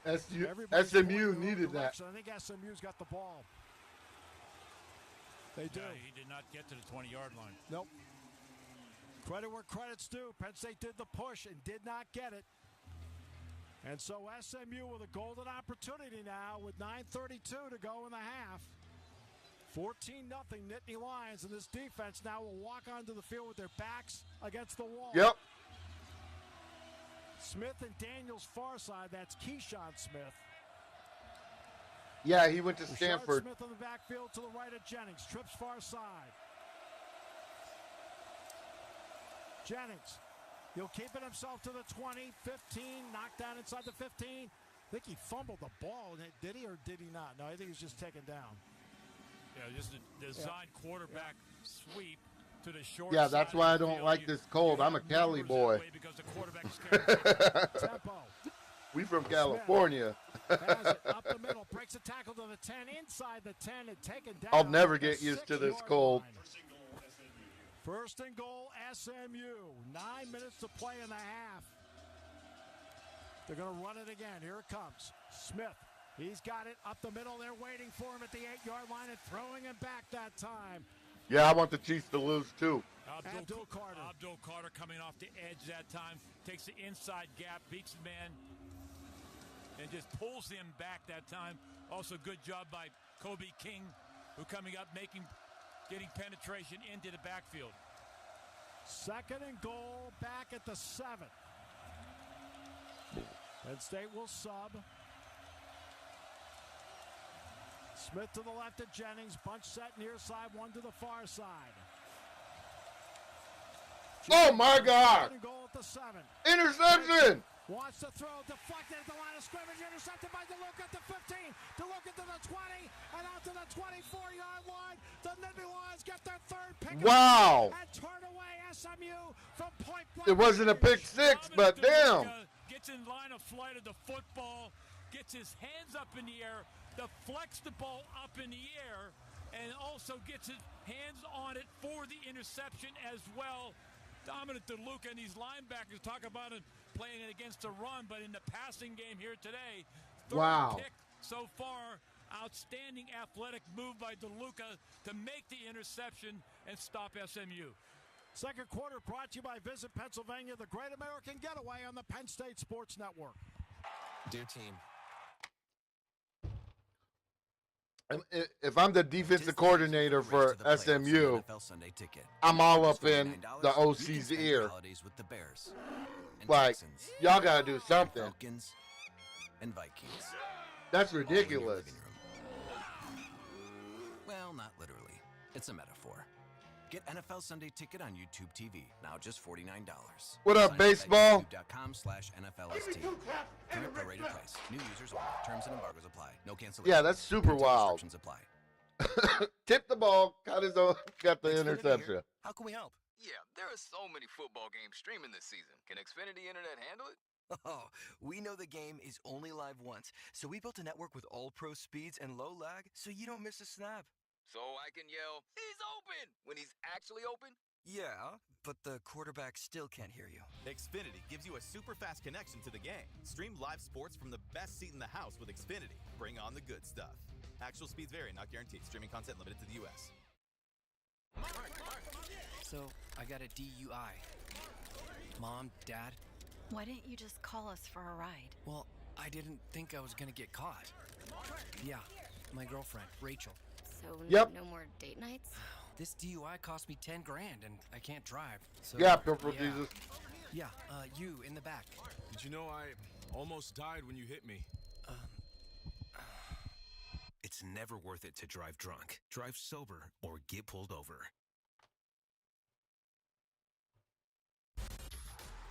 SMU needed that. I think SMU's got the ball. They do. Yeah, he did not get to the 20-yard line. Nope. Credit where credit's due. Penn State did the push and did not get it. And so SMU with a golden opportunity now with 9:32 to go in the half. 14-0 Nittany Lions, and this defense now will walk onto the field with their backs against the wall. Yep. Smith and Daniels far side. That's Keyshawn Smith. Yeah, he went to Stanford. Smith on the backfield to the right of Jennings. Trips far side. Jennings. He'll keep it himself to the 20, 15, knocked down inside the 15. I think he fumbled the ball. Did he or did he not? No, I think he was just taken down. Yeah, just a design quarterback sweep to the short Yeah, that's why I don't like this cold. I'm a Cali boy. We from California. Has it up the middle, breaks a tackle to the 10, inside the 10, and taken down. I'll never get used to this cold. First and goal, SMU. 9 minutes to play in the half. They're going to run it again. Here it comes. Smith. He's got it up the middle. They're waiting for him at the 8-yard line and throwing him back that time. Yeah, I want the Chiefs to lose too. Abdul Carter. Abdul Carter coming off the edge that time. Takes the inside gap, beats the man, and just pulls him back that time. Also good job by Kobe King, who coming up, getting penetration into the backfield. Second and goal, back at the 7. Penn State will sub. Smith to the left of Jennings. Bunch set near side, one to the far side. Oh, my God. Second and goal at the 7. Interception. Wants to throw, deflected at the line of scrimmage, intercepted by DeLuca at the 15, DeLuca to the 20, and out to the 24-yard line. The Nittany Lions get their third pick. Wow. And turn away SMU from point blank. It wasn't a pick six, but damn. Gets in line of flight of the football, gets his hands up in the air, deflects the ball up in the air, and also gets his hands on it for the interception as well. Dominant DeLuca and these linebackers talk about it playing it against the run, but in the passing game here today, third pick so far. Outstanding athletic move by DeLuca to make the interception and stop SMU. Second quarter brought to you by Visit Pennsylvania, the Great American Getaway on the Penn State Sports Network. Dear team, if I'm the defensive coordinator for SMU, I'm all up in the OC's ear. Like, y'all got to do something. And Vikings. That's ridiculous. Well, not literally. It's a metaphor. Get NFL Sunday Ticket on YouTube TV, now just $49. What up, baseball? YouTube.com/NFLST. Current prorated price. New users only. Terms and embargoes apply. No cancellation. Yeah, that's super wild. Apply. Tip the ball. Got the interception. how can we help? Yeah, there are so many football games streaming this season. Can Xfinity Internet handle it? Oh, we know the game is only live once, so we built a network with all-pro speeds and low lag so you don't miss a snap. So I can yell, "He's open!" when he's actually open? Yeah, but the quarterback still can't hear you. Xfinity gives you a super fast connection to the game. Stream live sports from the best seat in the house with Xfinity. Bring on the good stuff. Actual speeds vary, not guaranteed. Streaming content limited to the U.S. So, I got a DUI. Mom, Dad? Why didn't you just call us for a ride? Well, I didn't think I was gonna get caught. Yeah, my girlfriend, Rachel. So no more date nights? This DUI cost me $10,000 and I can't drive. So, yeah, Purple Jesus. Yeah, you in the back. Did you know I almost died when you hit me? It's never worth it to drive drunk. Drive sober or get pulled over.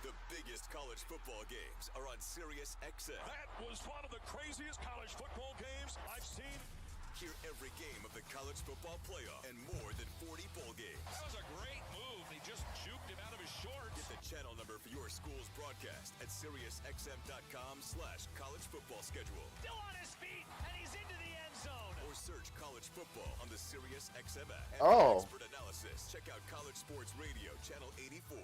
The biggest college football games are on Sirius XM. That was one of the craziest college football games I've seen. Hear every game of the college football playoff and more than 40 bowl games. That was a great move. He just juked him out of his shorts. Get the channel number for your school's broadcast at SiriusXM.com/college football schedule. Still on his feet, and he's into the end zone. Or search college football on the Sirius XM app. And for expert analysis, check out College Sports Radio, Channel 84.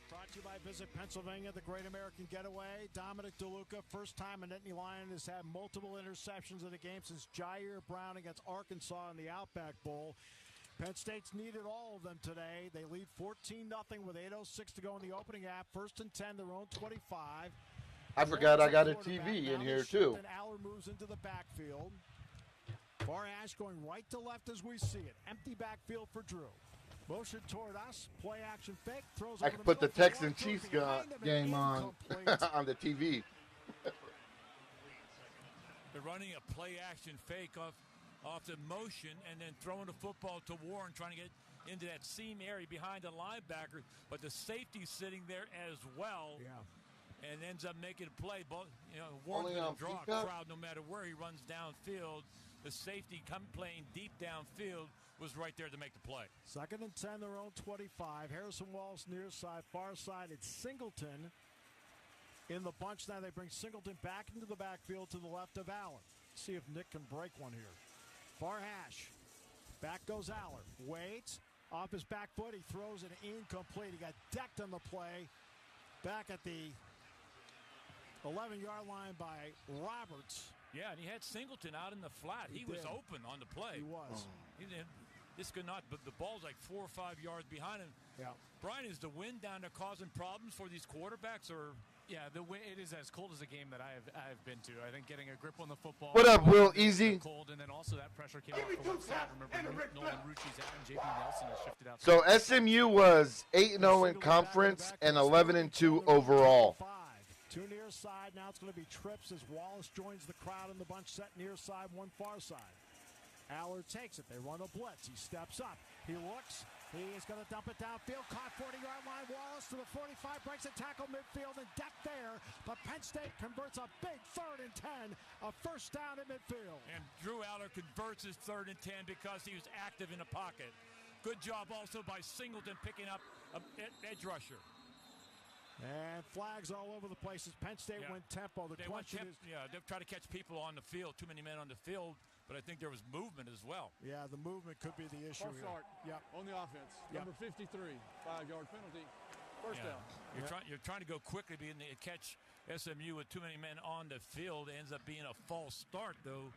Brought to you by Visit Pennsylvania, the Great American Getaway. Dominic DeLuca, first time a Nittany Lion has had multiple interceptions in the game since Jair Brown against Arkansas in the Outback Bowl. Penn State's needed all of them today. They lead 14-0 with 8:06 to go in the opening half. First and 10, their own 25. I forgot I got a TV in here, too. And Aller moves into the backfield. Far Ash going right to left as we see it. Empty backfield for Drew. Motion toward us. Play action fake. Throws I over could put the middle for Texan one, throws Chiefs behind him, game and on incomplete. on the TV. They're running a play action fake off the motion and then throwing the football to Warren, trying to get into that seam area behind the linebacker. But the safety's sitting there as well. Yeah. And ends up making a play. But, Warren's going to draw a crowd no matter where he runs downfield. The safety playing deep downfield was right there to make the play. 2nd and 10, their own 25. Harrison Wallace near side, far side. It's Singleton in the bunch. Now they bring Singleton back into the backfield to the left of Aller. See if Nick can break one here. Far hash. Back goes Aller. Waits. Off his back foot. He throws it incomplete. He got decked on the play. Back at the 11-yard line by Roberts. Yeah, and he had Singleton out in the flat. He was open on the play. He was. This could not, but the ball's like 4 or 5 yards behind him. Yeah. Brian, is the wind down there causing problems for these quarterbacks, or? Yeah, the wind, it is as cold as a game that I've been to. I think getting a grip on the football. What up, Will Easy? Cold, and then also that pressure came off the left side. Remember, Nolan Rucci's out, and JP Nelson has shifted out. So SMU was 8-0 in conference and 11-2 overall. 2 near side. Now it's going to be trips as Wallace joins the crowd in the bunch set near side, 1 far side. Aller takes it. They run a blitz. He steps up. He looks. He is going to dump it downfield. Caught 40-yard line. Wallace to the 45. Breaks a tackle midfield and deck there. But Penn State converts a big 3rd and 10. A first down at midfield. And Drew Aller converts his 3rd and 10 because he was active in the pocket. Good job also by Singleton picking up an edge rusher. And flags all over the place as Penn State went tempo. The question is... Yeah, they're trying to catch people on the field. Too many men on the field. But I think there was movement as well. Yeah, the movement could be the issue here. Start. Yep. On the offense. Number 53. 5-yard penalty. First down. You're trying to go quickly, being to catch SMU with too many men on the field. It ends up being a false start, though,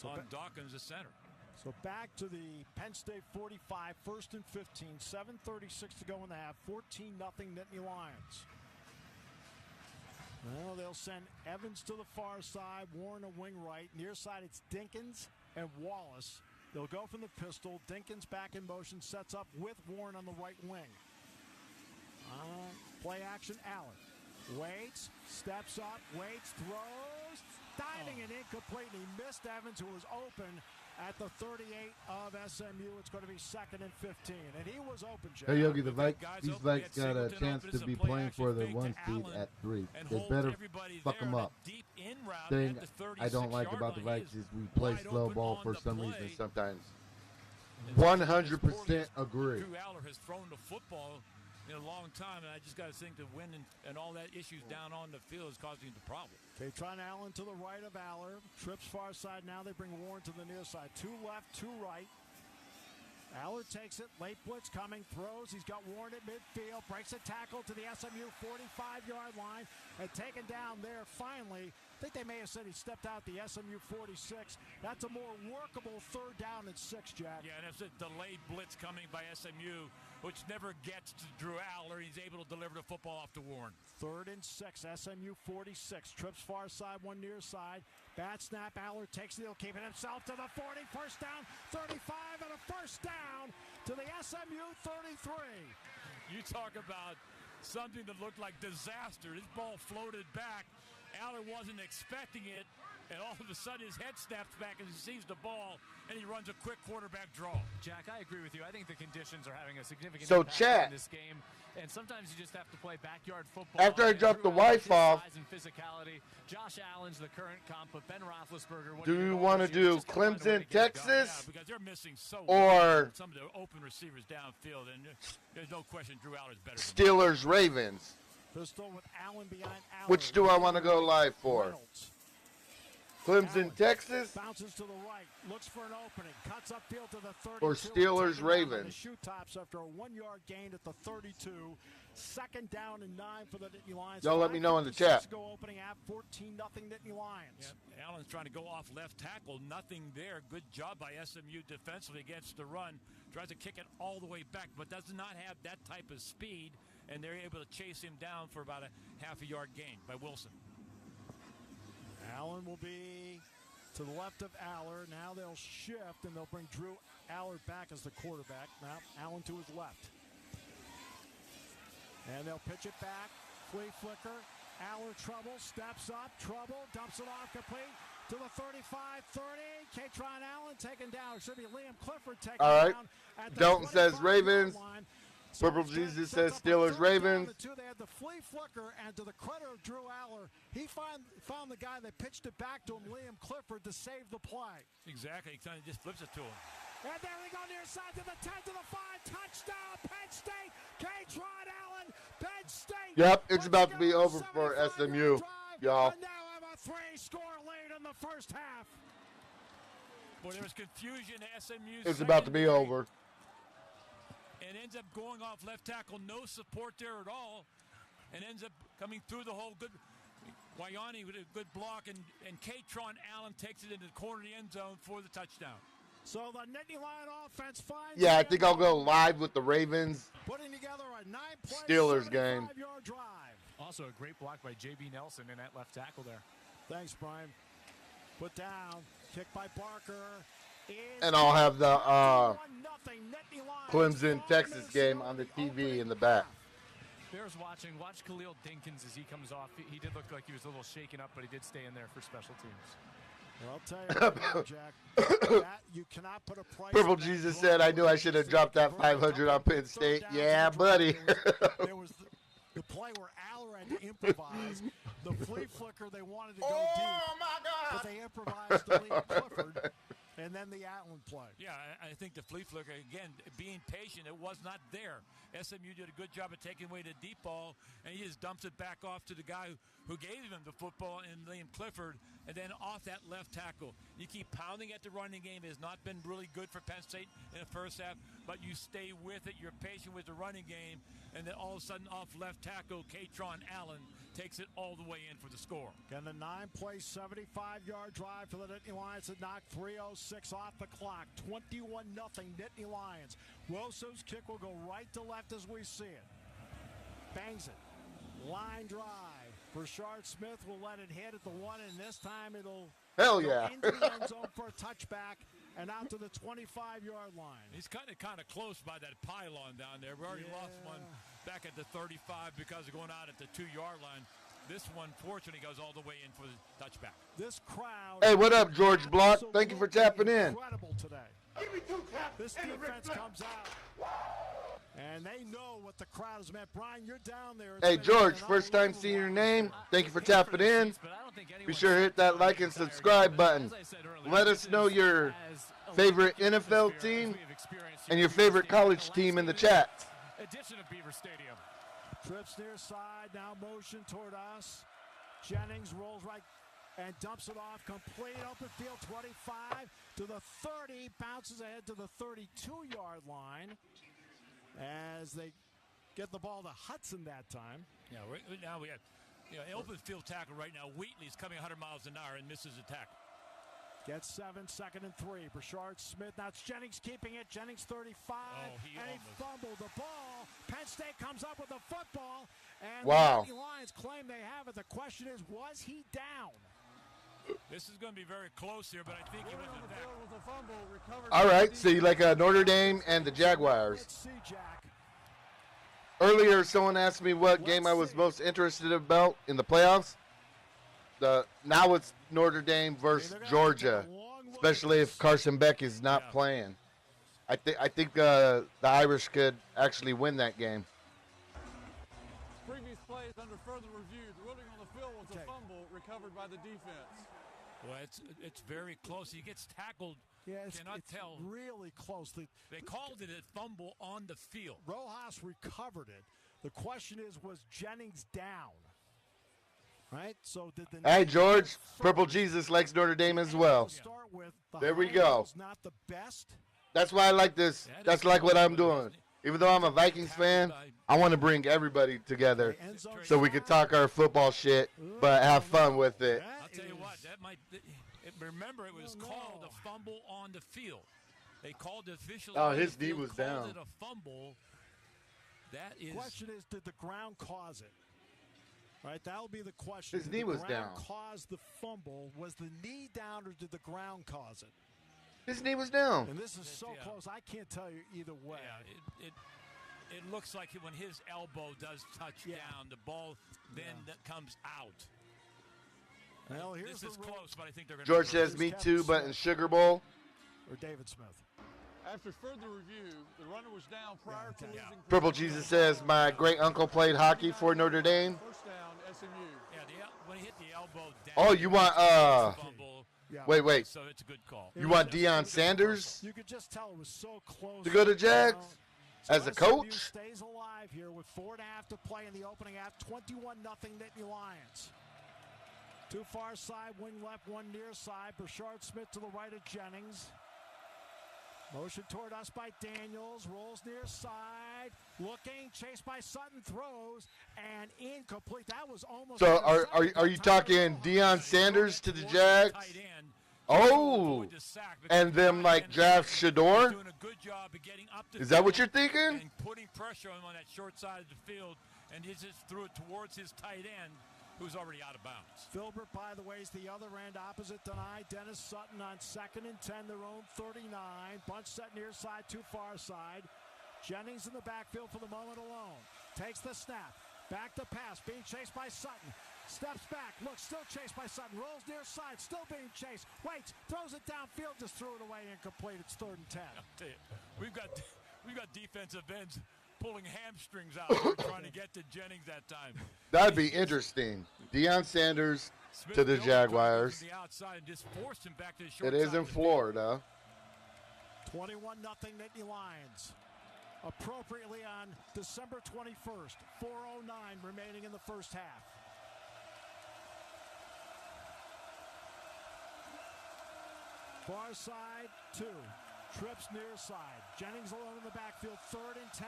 on Dawkins, the center. So back to the Penn State 45, 1st and 15, 7:36 to go in the half, 14-0 Nittany Lions. Well, they'll send Evans to the far side, Warren a wing right. Near side, it's Dinkins and Wallace. They'll go from the pistol. Dinkins back in motion, sets up with Warren on the right wing. Play action, Allen. Waits, steps up, waits, throws, diving and incomplete. And he missed Evans, who was open at the 38 of SMU. It's going to be 2nd and 15. And he was open, Jeff. Hey, Yogi, these Vikes got a chance to be playing for the 1 seed at 3. They better fuck them up. Thing I don't like about the Vikes is we play slow ball for some reason sometimes. 100% agree. Drew Aller has thrown the football in a long time, and I just got to think the wind and all that issues down on the field is causing the problem. They try Allen to the right of Aller. Trips far side. Now they bring Warren to the near side. 2 left, 2 right. Aller takes it. Late blitz coming. Throws. He's got Warren at midfield. Breaks a tackle to the SMU 45-yard line. And taken down there finally. I think they may have said he stepped out the SMU 46. That's a more workable 3rd down and 6, Jack. Yeah, and that's a delayed blitz coming by SMU, which never gets to Drew Aller. He's able to deliver the football off to Warren. 3rd and 6, SMU 46. Trips far side, 1 near side. Bad snap, Aller takes it. He'll keep it himself to the 40. First down, 35, and a first down to the SMU 33. You talk about something that looked like disaster. This ball floated back. Aller wasn't expecting it, and all of a sudden his head snaps back as he sees the ball, and he runs a quick quarterback draw. Jack, I agree with you. I think the conditions are having a significant impact in this game, and sometimes you just have to play backyard football. After I dropped the wife off, size and physicality. Josh Allen's the current comp, but Ben Roethlisberger. Do you want to do Clemson, Texas, yeah, because they're missing or some of the open receivers downfield, and there's no question Drew Aller's better. Steelers, Ravens? Pistol with Allen behind Allen. Which do I want to go live for? Reynolds. Clemson, Allen Texas? Bounces to the right, looks for an opening, cuts upfield to the 32. Or Steelers, Ravens? The shoe tops after a 1-yard gain at the 32. 2nd down and 9 for the Nittany Lions. Y'all let me know in the chat. Go opening at 14-0 Nittany Lions. Yeah, Allen's trying to go off left tackle. Nothing there. Good job by SMU defensively against the run. Tries to kick it all the way back, but does not have that type of speed. And they're able to chase him down for about a half-a-yard gain by Wilson. Allen will be to the left of Aller. Now they'll shift, and they'll bring Drew Aller back as the quarterback. Now Allen to his left. And they'll pitch it back. Flea flicker. Aller trouble. Steps up. Trouble. Dumps it off complete to the 35-30. Katron Allen taken down. It should be Liam Clifford taken down. At the Dalton says Ravens. line. Purple Jesus says Steelers Ravens. They had the flea flicker, and to the credit of Drew Aller, he found the guy that pitched it back to him, Liam Clifford, to save the play. Exactly. He kind of just flips it to him. And there we go near side to the 10 to the 5. Touchdown, Penn State. Katron Allen, Penn State. Yep, it's about to be over for SMU, y'all. And now have a 3-score lead in the first half. Boy, there was confusion. SMU. It's about to be over. And ends up going off left tackle, no support there at all, and ends up coming through the hole. Good, Wyani with a good block, and Katron Allen takes it into the corner of the end zone for the touchdown. So the Nittany Lion offense finds. Yeah, I think I'll go live with the Ravens putting together a 9-play Steelers game. 75-yard drive. Also a great block by J.B. Nelson in that left tackle there. Thanks, Brian. Put down, kick by Barker. And I'll have the Clemson Texas game on the TV in the back. Bears watching. Watch Khalil Dinkins as he comes off. He did look like he was a little shaken up, but he did stay in there for special teams. Well, I'll tell you what, Jack, you cannot put a price. Purple Jesus said, I knew I should have dropped that 500 on Penn State. Yeah, buddy. There was the play where Aller had to improvise. The flea flicker, they wanted to go deep. Oh, my God. But they improvised to Liam Clifford. And then the Allen play. Yeah, I think the flea flicker, again, being patient, it was not there. SMU did a good job of taking away the deep ball, and he just dumps it back off to the guy who gave him the football, in Liam Clifford, and then off that left tackle. You keep pounding at the running game. It has not been really good for Penn State in the first half, but you stay with it. You're patient with the running game, and then all of a sudden off left tackle, Katron Allen takes it all the way in for the score. Again, the 9-play, 75-yard drive for the Nittany Lions to knock 3:06 off the clock. 21-0 Nittany Lions. Woso's kick will go right to left as we see it. Bangs it. Line drive. Brashard Smith will let it hit at the 1, and this time it'll go into the end zone for a touchback and out to the 25-yard line. He's kind of close by that pylon down there. We already lost one back at the 35 because of going out at the 2-yard line. This one, fortunately, goes all the way in for the touchback. This crowd. Hey, what up, George Block? Thank you for tapping in. Incredible today. This defense comes out, and they know what the crowd has meant. Brian, you're down there. Hey, George, first time seeing your name. Thank you for tapping in. Be sure to hit that like and subscribe button. Let us know your favorite NFL team and your favorite college team in the chat. Addition of Beaver Stadium. Trips near side, now motion toward us. Jennings rolls right and dumps it off. Complete open field, 25 to the 30. Bounces ahead to the 32-yard line as they get the ball to Hudson that time. Yeah, now we have open field tackle right now. Wheatley's coming 100 miles an hour and misses the tackle. Gets 7, 2nd and 3. Brashard Smith. Now it's Jennings keeping it. Jennings 35. He fumbled the ball. Penn State comes up with the football. And the Lions claim they have it. The question is, was he down? This is going to be very close here, but I think he wasn't down. All right, so you like Notre Dame and the Jaguars. Let's see, Jack. Earlier, someone asked me what game I was most interested about in the playoffs. Now it's Notre Dame versus Georgia, especially if Carson Beck is not playing. I think the Irish could actually win that game. Previous plays under further review. The ruling on the field was a fumble recovered by the defense. Well, it's very close. He gets tackled. Yeah, it's tell. Really close. They called it a fumble on the field. Rojas recovered it. The question is, was Jennings down? Right? So did the Hey, George, Purple Jesus likes Notre Dame as well. There we go. Not the best. That's why I like this. That's like what I'm doing. Even though I'm a Vikings fan, I want to bring everybody together so we can talk our football shit, but have fun with it. I'll tell you what, remember, it was called a fumble on the field. They called the official. Oh, his knee was down. It a fumble. That is. The question is, did the ground cause it? Right, that'll be the question. His knee was down. Caused the fumble. Was the knee down or did the ground cause it? His knee was down. And this is so close, I can't tell you either way. Yeah, it looks like when his elbow does touch down, the ball then comes out. Well, this is close, but I think they're going to. George says, "Me too," but in Sugar Bowl. Or David Smith. After further review, the runner was down prior to losing. Purple Jesus says, "My great uncle played hockey for Notre Dame." First down, SMU. Yeah, when he hit the elbow down. Oh, you want fumble. Wait. So it's a good call. You want Deion Sanders? You could just tell it was so close to go to Jags as a coach. Stays alive here with 4.5 to play in the opening half. 21-0 Nittany Lions. Two far side, wing left, one near side. Brashard Smith to the right of Jennings. Motion toward us by Daniels. Rolls near side. Looking, chased by Sutton, throws, and incomplete. That was almost. So are you talking Deion Sanders to the Jags? Oh, and them like draft Shador? Is that what you're thinking? And putting pressure on him on that short side of the field, and he just threw it towards his tight end, who's already out of bounds. Filbert, by the way, is the other end, opposite deny. Dennis Sutton on 2nd and 10, their own 39. Bunch set near side, too far side. Jennings in the backfield for the moment alone. Takes the snap. Back to pass, being chased by Sutton. Steps back, looks, still chased by Sutton. Rolls near side, still being chased. Waits, throws it downfield, just threw it away, incomplete. It's 3rd and 10. I'll tell you, we've got defensive ends pulling hamstrings out there trying to get to Jennings that time. That'd be interesting. Deion Sanders to the Jaguars. It is in Florida. 21-0 Nittany Lions. Appropriately on December 21st. 4:09 remaining in the first half. Far side, 2. Trips near side. Jennings alone in the backfield, 3rd and 10.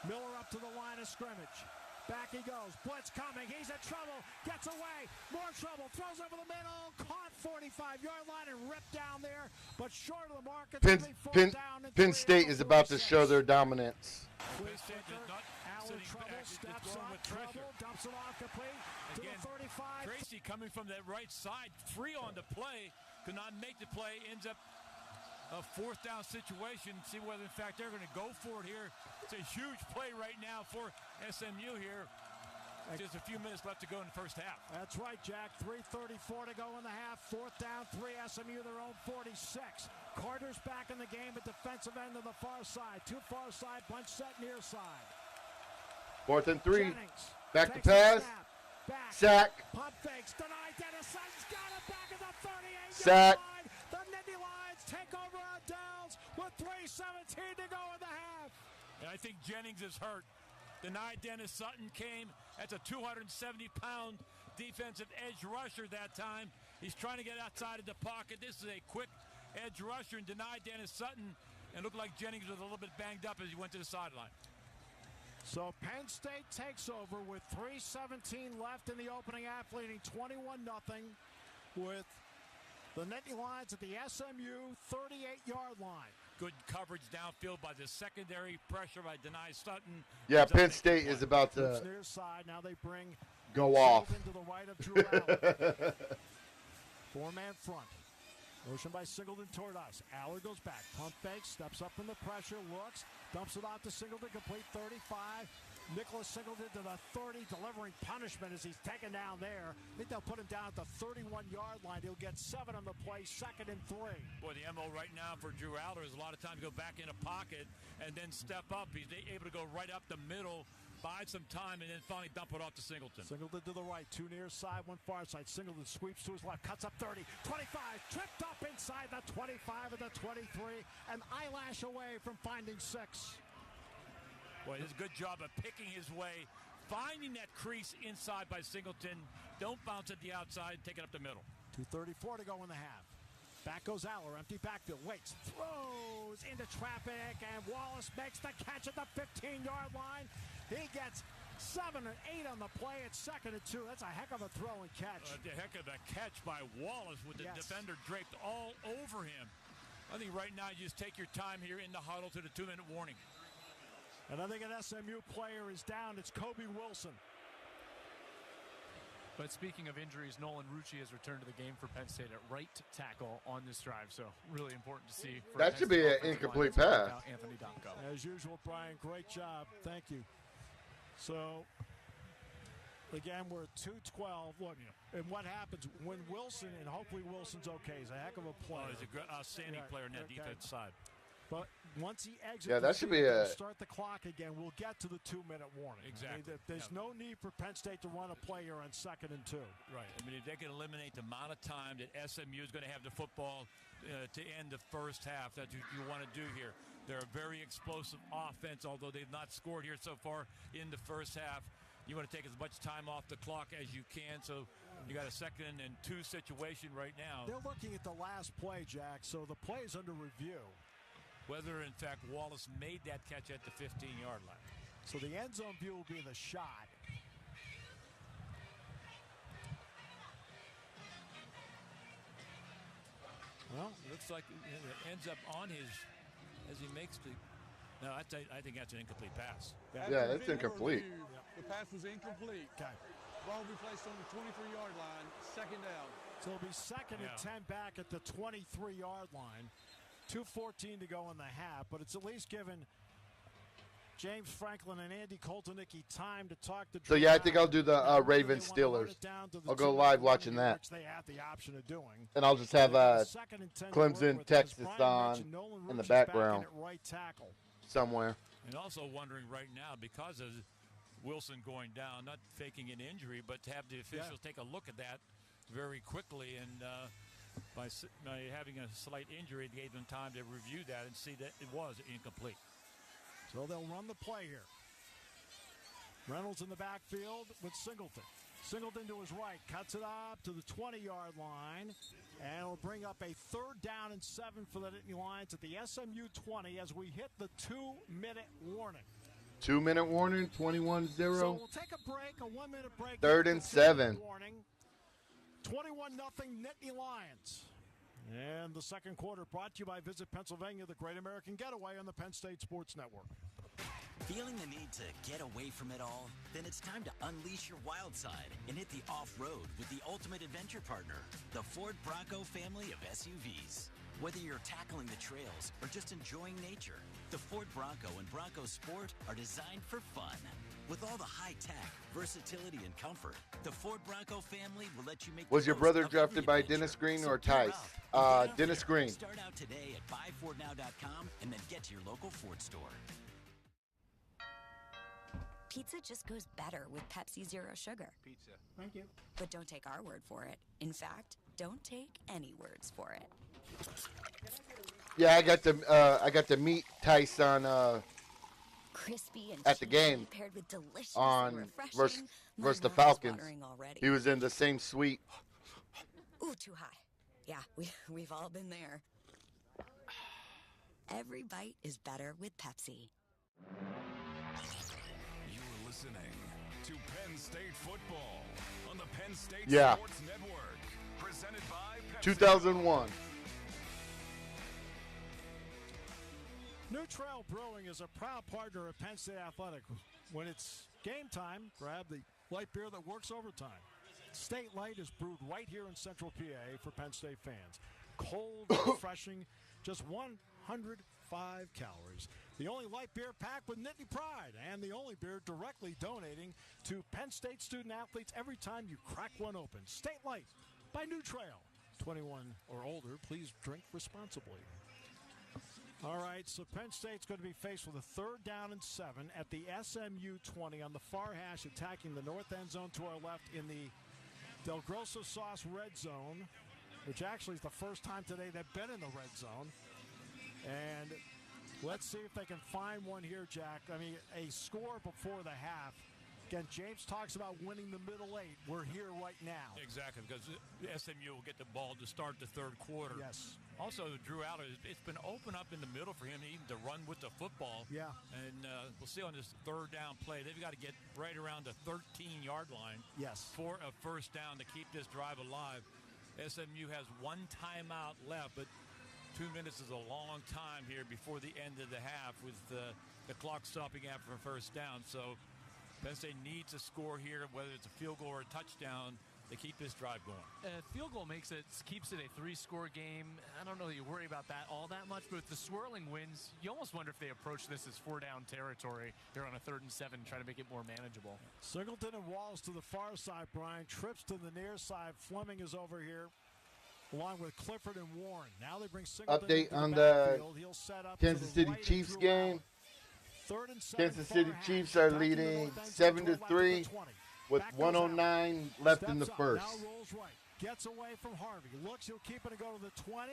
Miller up to the line of scrimmage. Back he goes. Blitz coming. He's in trouble. Gets away. More trouble. Throws over the middle. Caught 45-yard line and ripped down there. But short of the mark. Penn State is about to show their dominance. Allen trouble. Steps up. Trouble. Dumps it off complete. To the 35. Tracy coming from that right side. Free on the play. Could not make the play. Ends up a 4th down situation. See whether, in fact, they're going to go for it here. It's a huge play right now for SMU here. Just a few minutes left to go in the first half. That's right, Jack. 3:34 to go in the half. 4th down, 3. SMU, their own 46. Carter's back in the game at defensive end on the far side. 2 far side, bunch set near side. 4th and 3. Jennings back to pass. Back. Sack. Pump fakes. Denied. Dennis Sutton's got it back at the 38. Sack. The Nittany Lions take over on downs with 3:17 to go in the half. And I think Jennings is hurt. Denied. Dennis Sutton came. That's a 270-pound defensive edge rusher that time. He's trying to get outside of the pocket. This is a quick edge rusher and denied Dennis Sutton. And looked like Jennings was a little bit banged up as he went to the sideline. So Penn State takes over with 3:17 left in the opening half, leading 21-0 with the Nittany Lions at the SMU 38-yard line. Good coverage downfield by the secondary pressure by Denai Sutton. Yeah, Penn State is about to near side. Now they bring go off. To the right of Drew Allen. 4-man front. Motion by Singleton toward us. Aller goes back. Pump fake. Steps up from the pressure. Looks. Dumps it off to Singleton. Complete 35. Nicholas Singleton to the 30. Delivering punishment as he's taken down there. I think they'll put him down at the 31-yard line. He'll get 7 on the play. 2nd and 3. Boy, the MO right now for Drew Aller is a lot of time to go back in a pocket and then step up. He's able to go right up the middle, buy some time, and then finally dump it off to Singleton. Singleton to the right, 2 near side, 1 far side. Singleton sweeps to his left, cuts up 30, 25, tripped up inside the 25 and the 23, an eyelash away from finding 6. Boy, does a good job of picking his way, finding that crease inside by Singleton. Don't bounce at the outside, take it up the middle. 2:34 to go in the half. Back goes Aller, empty backfield, waits, throws into traffic, and Wallace makes the catch at the 15-yard line. He gets 7 and 8 on the play. It's 2nd and 2. That's a heck of a throw and catch. A heck of a catch by Wallace with the defender draped all over him. I think right now you just take your time here in the huddle to the 2-minute warning. And I think an SMU player is down. It's Kobe Wilson. But speaking of injuries, Nolan Rucci has returned to the game for Penn State at right tackle on this drive. So really important to see. That should be an incomplete pass. Anthony Donko. As usual, Brian, great job. Thank you. So, again, we're at 2:12. Look, and what happens when Wilson, and hopefully Wilson's okay, he's a heck of a player. He's a outstanding player on that defense side. But once he exits, that should be start the clock again. We'll get to the 2-minute warning. Exactly. I mean, there's no need for Penn State to run a play here on 2nd and 2. Right. I mean, if they can eliminate the amount of time that SMU is going to have the football to end the first half, that's what you want to do here. They're a very explosive offense, although they've not scored here so far in the first half. You want to take as much time off the clock as you can, so you got a 2nd and 2 situation right now. They're looking at the last play, Jack, so the play is under review. Whether, in fact, Wallace made that catch at the 15-yard line. So the end zone view will be the shot. Well, looks like it ends up on his, as he makes the, no, I think that's an incomplete pass. Yeah, that's incomplete. The pass was incomplete. Okay. Ball will be placed on the 23-yard line, 2nd down. So it'll be 2nd and 10 back at the 23-yard line. 2:14 to go in the half, but it's at least given James Franklin and Andy Koltonicki time to talk to. So yeah, I think I'll do the Ravens Steelers. I'll go live watching that. Which they have the option of doing. And I'll just have Clemson, Texas on in the background right tackle somewhere. And also wondering right now, because of Wilson going down, not faking an injury, but to have the officials take a look at that very quickly, and by having a slight injury, it gave them time to review that and see that it was incomplete. So they'll run the play here. Reynolds in the backfield with Singleton. Singleton to his right, cuts it up to the 20-yard line, and it'll bring up a 3rd down and 7 for the Nittany Lions at the SMU 20 as we hit the 2-minute warning. 2-minute warning, 21-0. So we'll take a break, a 1-minute break. 3rd and 7. Warning. 21-0 Nittany Lions. And the 2nd quarter brought to you by Visit Pennsylvania, the Great American Getaway on the Penn State Sports Network. Feeling the need to get away from it all? Then it's time to unleash your wild side and hit the off-road with the ultimate adventure partner, the Ford Bronco family of SUVs. Whether you're tackling the trails or just enjoying nature, the Ford Bronco and Bronco Sport are designed for fun. With all the high-tech, versatility, and comfort, the Ford Bronco family will let you make. Was your brother drafted by Dennis Green or Tice? Dennis Green. Start out today at buyfordnow.com and then get to your local Ford store. Pizza just goes better with Pepsi Zero Sugar. Pizza. Thank you. But don't take our word for it. In fact, don't take any words for it. Yeah, I got to meet Tice on Crispy and at the game paired with delicious on refreshing. versus the My mouth is Falcons. watering already. He was in the same suite. Ooh, too high. Yeah, we've all been there. Every bite is better with Pepsi. You're listening to Penn State football on the Penn State Sports Network, presented by Pepsi. 2001. New Trail Brewing is a proud partner of Penn State Athletic. When it's game time, grab the light beer that works overtime. State Light is brewed right here in Central PA for Penn State fans. Cold, refreshing, just 105 calories. The only light beer packed with Nittany pride, and the only beer directly donating to Penn State student athletes every time you crack one open. State Light by New Trail. 21 or older, please drink responsibly. All right, so Penn State's going to be faced with a 3rd down and 7 at the SMU 20 on the far hash, attacking the north end zone to our left in the Del Grosso Sauce red zone, which actually is the first time today they've been in the red zone. And let's see if they can find one here, Jack. I mean, a score before the half. Again, James talks about winning the middle 8. We're here right now. Exactly, because SMU will get the ball to start the 3rd quarter. Yes. Also, Drew Allen, it's been open up in the middle for him even to run with the football. Yeah. And we'll see on this 3rd down play, they've got to get right around the 13-yard line. Yes. For a 1st down to keep this drive alive. SMU has 1 timeout left, but 2 minutes is a long time here before the end of the half with the clock stopping after a 1st down. So Penn State needs a score here, whether it's a field goal or a touchdown, to keep this drive going. Field goal keeps it a 3-score game. I don't know that you worry about that all that much, but with the swirling winds, you almost wonder if they approach this as 4-down territory here on a 3rd and 7, try to make it more manageable. Singleton and Walls to the far side, Brian. Trips to the near side. Fleming is over here, along with Clifford and Warren. Now they bring Singleton Update on the Kansas City Chiefs game. Kansas City Chiefs are leading 7-3 with 1:09 left in the first. Now rolls right. Gets away from Harvey. Looks, he'll keep it and go to the 20,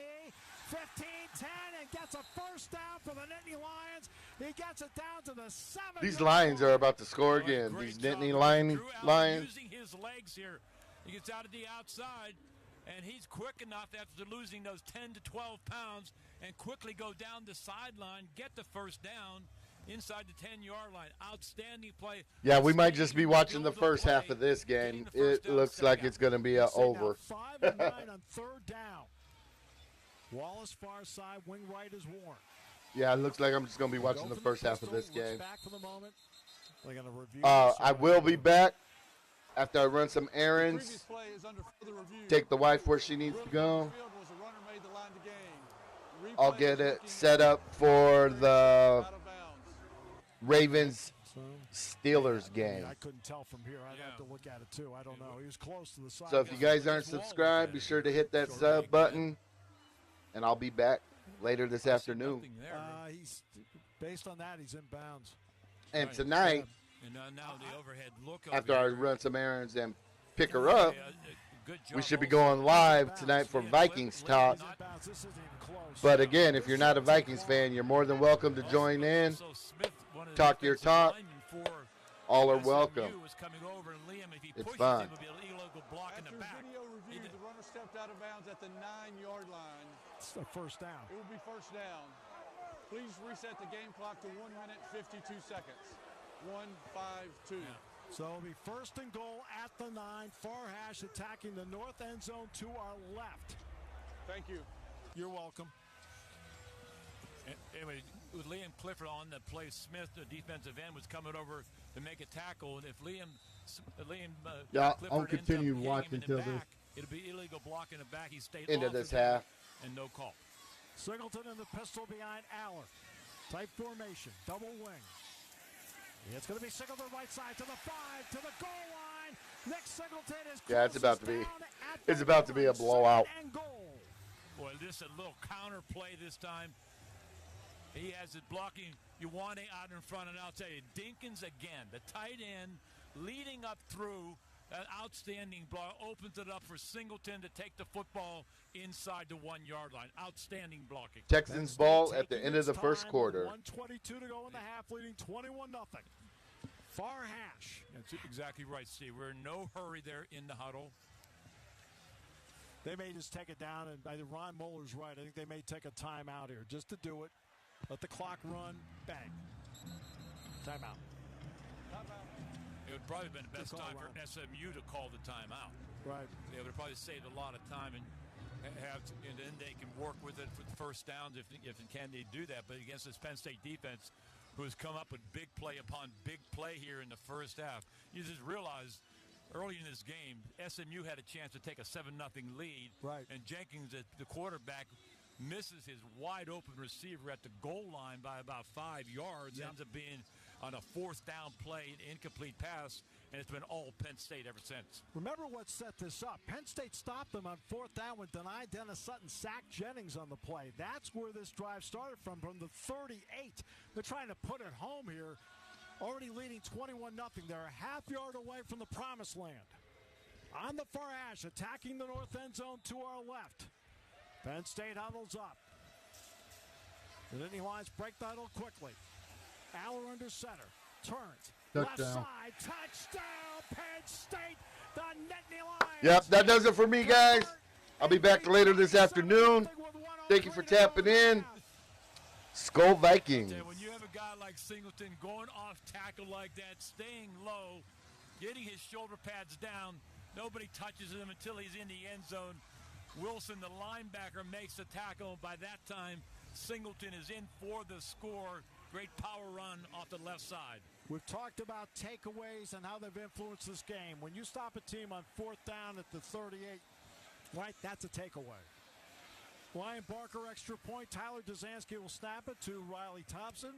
15, 10, and gets a first down for the Nittany Lions. He gets it down to the 7. These Lions are about to score again. These Nittany Lions. Using his legs here. He gets out of the outside, and he's quick enough after losing those 10 to 12 pounds and quickly go down the sideline, get the first down inside the 10-yard line. Outstanding play. Yeah, we might just be watching the first half of this game. It looks like it's going to be over. 5 and 9 on 3rd down. Wallace far side, wing right is Warren. Yeah, it looks like I'm just going to be watching the first half of this game. Back for the moment. They're going to review. I will be back after I run some errands. Take the wife where she needs to go. I'll get it set up for the Ravens Steelers game. I couldn't tell from here. I'd have to look at it too. I don't know. He was close to the side. So if you guys aren't subscribed, be sure to hit that sub button, and I'll be back later this afternoon. He's based on that, he's in bounds. And tonight, now the overhead look after I run some errands and pick her up, we should be going live tonight for Vikings Talk. But again, if you're not a Vikings fan, you're more than welcome to join in. Talk your talk. All are welcome. It's fun. After video review, the runner stepped out of bounds at the 9-yard line. It's a first down. It will be first down. Please reset the game clock to 1 minute 52 seconds. 1-5-2. So it'll be 1st and goal at the 9. Far hash attacking the north end zone to our left. Thank you. You're welcome. Anyway, with Liam Clifford on the play, Smith, the defensive end, was coming over to make a tackle. And if Liam I'll continue watching until this. It'll be illegal blocking the back. He stayed into off this of half. And no call. Singleton in the pistol behind Aller. Tight formation, double wing. It's going to be Singleton right side to the 5, to the goal line. Nick Singleton is it's about to be a blowout. Boy, this is a little counter play this time. He has it blocking Ioane out in front, and I'll tell you, Dinkins again, the tight end, leading up through that outstanding block, opens it up for Singleton to take the football inside the 1-yard line. Outstanding blocking. Texans ball at the end of the first quarter. 1:22 to go in the half, leading 21-0. Far hash. That's exactly right, Steve. We're in no hurry there in the huddle. They may just take it down, and either Ron Muller's right. I think they may take a timeout here just to do it. Let the clock run. Bang. Timeout. It would probably have been the best time for SMU to call the timeout. Right. They would have probably saved a lot of time and then they can work with it for the first downs if can they do that. But against this Penn State defense, who has come up with big play upon big play here in the first half, you just realize early in this game, SMU had a chance to take a 7-0 lead. Right. And Jenkins, the quarterback, misses his wide-open receiver at the goal line by about 5 yards. Yep. Ends up being on a 4th down play, an incomplete pass, and it's been all Penn State ever since. Remember what set this up. Penn State stopped them on 4th down when denied Dennis Sutton sacked Jennings on the play. That's where this drive started from the 38. They're trying to put it home here. Already leading 21-0. They're a half yard away from the promised land. On the far hash, attacking the north end zone to our left. Penn State huddles up. The Nittany Lions break the huddle quickly. Aller under center. Turns. Left side. Touchdown, Penn State. The Nittany Lions. Yep, that does it for me, guys. I'll be back later this afternoon. Thank you for tapping in. Skol Vikings. When you have a guy like Singleton going off tackle like that, staying low, getting his shoulder pads down, nobody touches him until he's in the end zone. Wilson, the linebacker, makes the tackle. By that time, Singleton is in for the score. Great power run off the left side. We've talked about takeaways and how they've influenced this game. When you stop a team on 4th down at the 38, right, that's a takeaway. Ryan Barker extra point. Tyler Duzansky will snap it to Riley Thompson.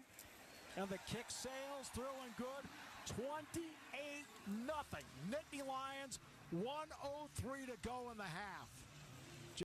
And the kick sails through and good. 28-0. Nittany Lions, 1:03 to go in the half.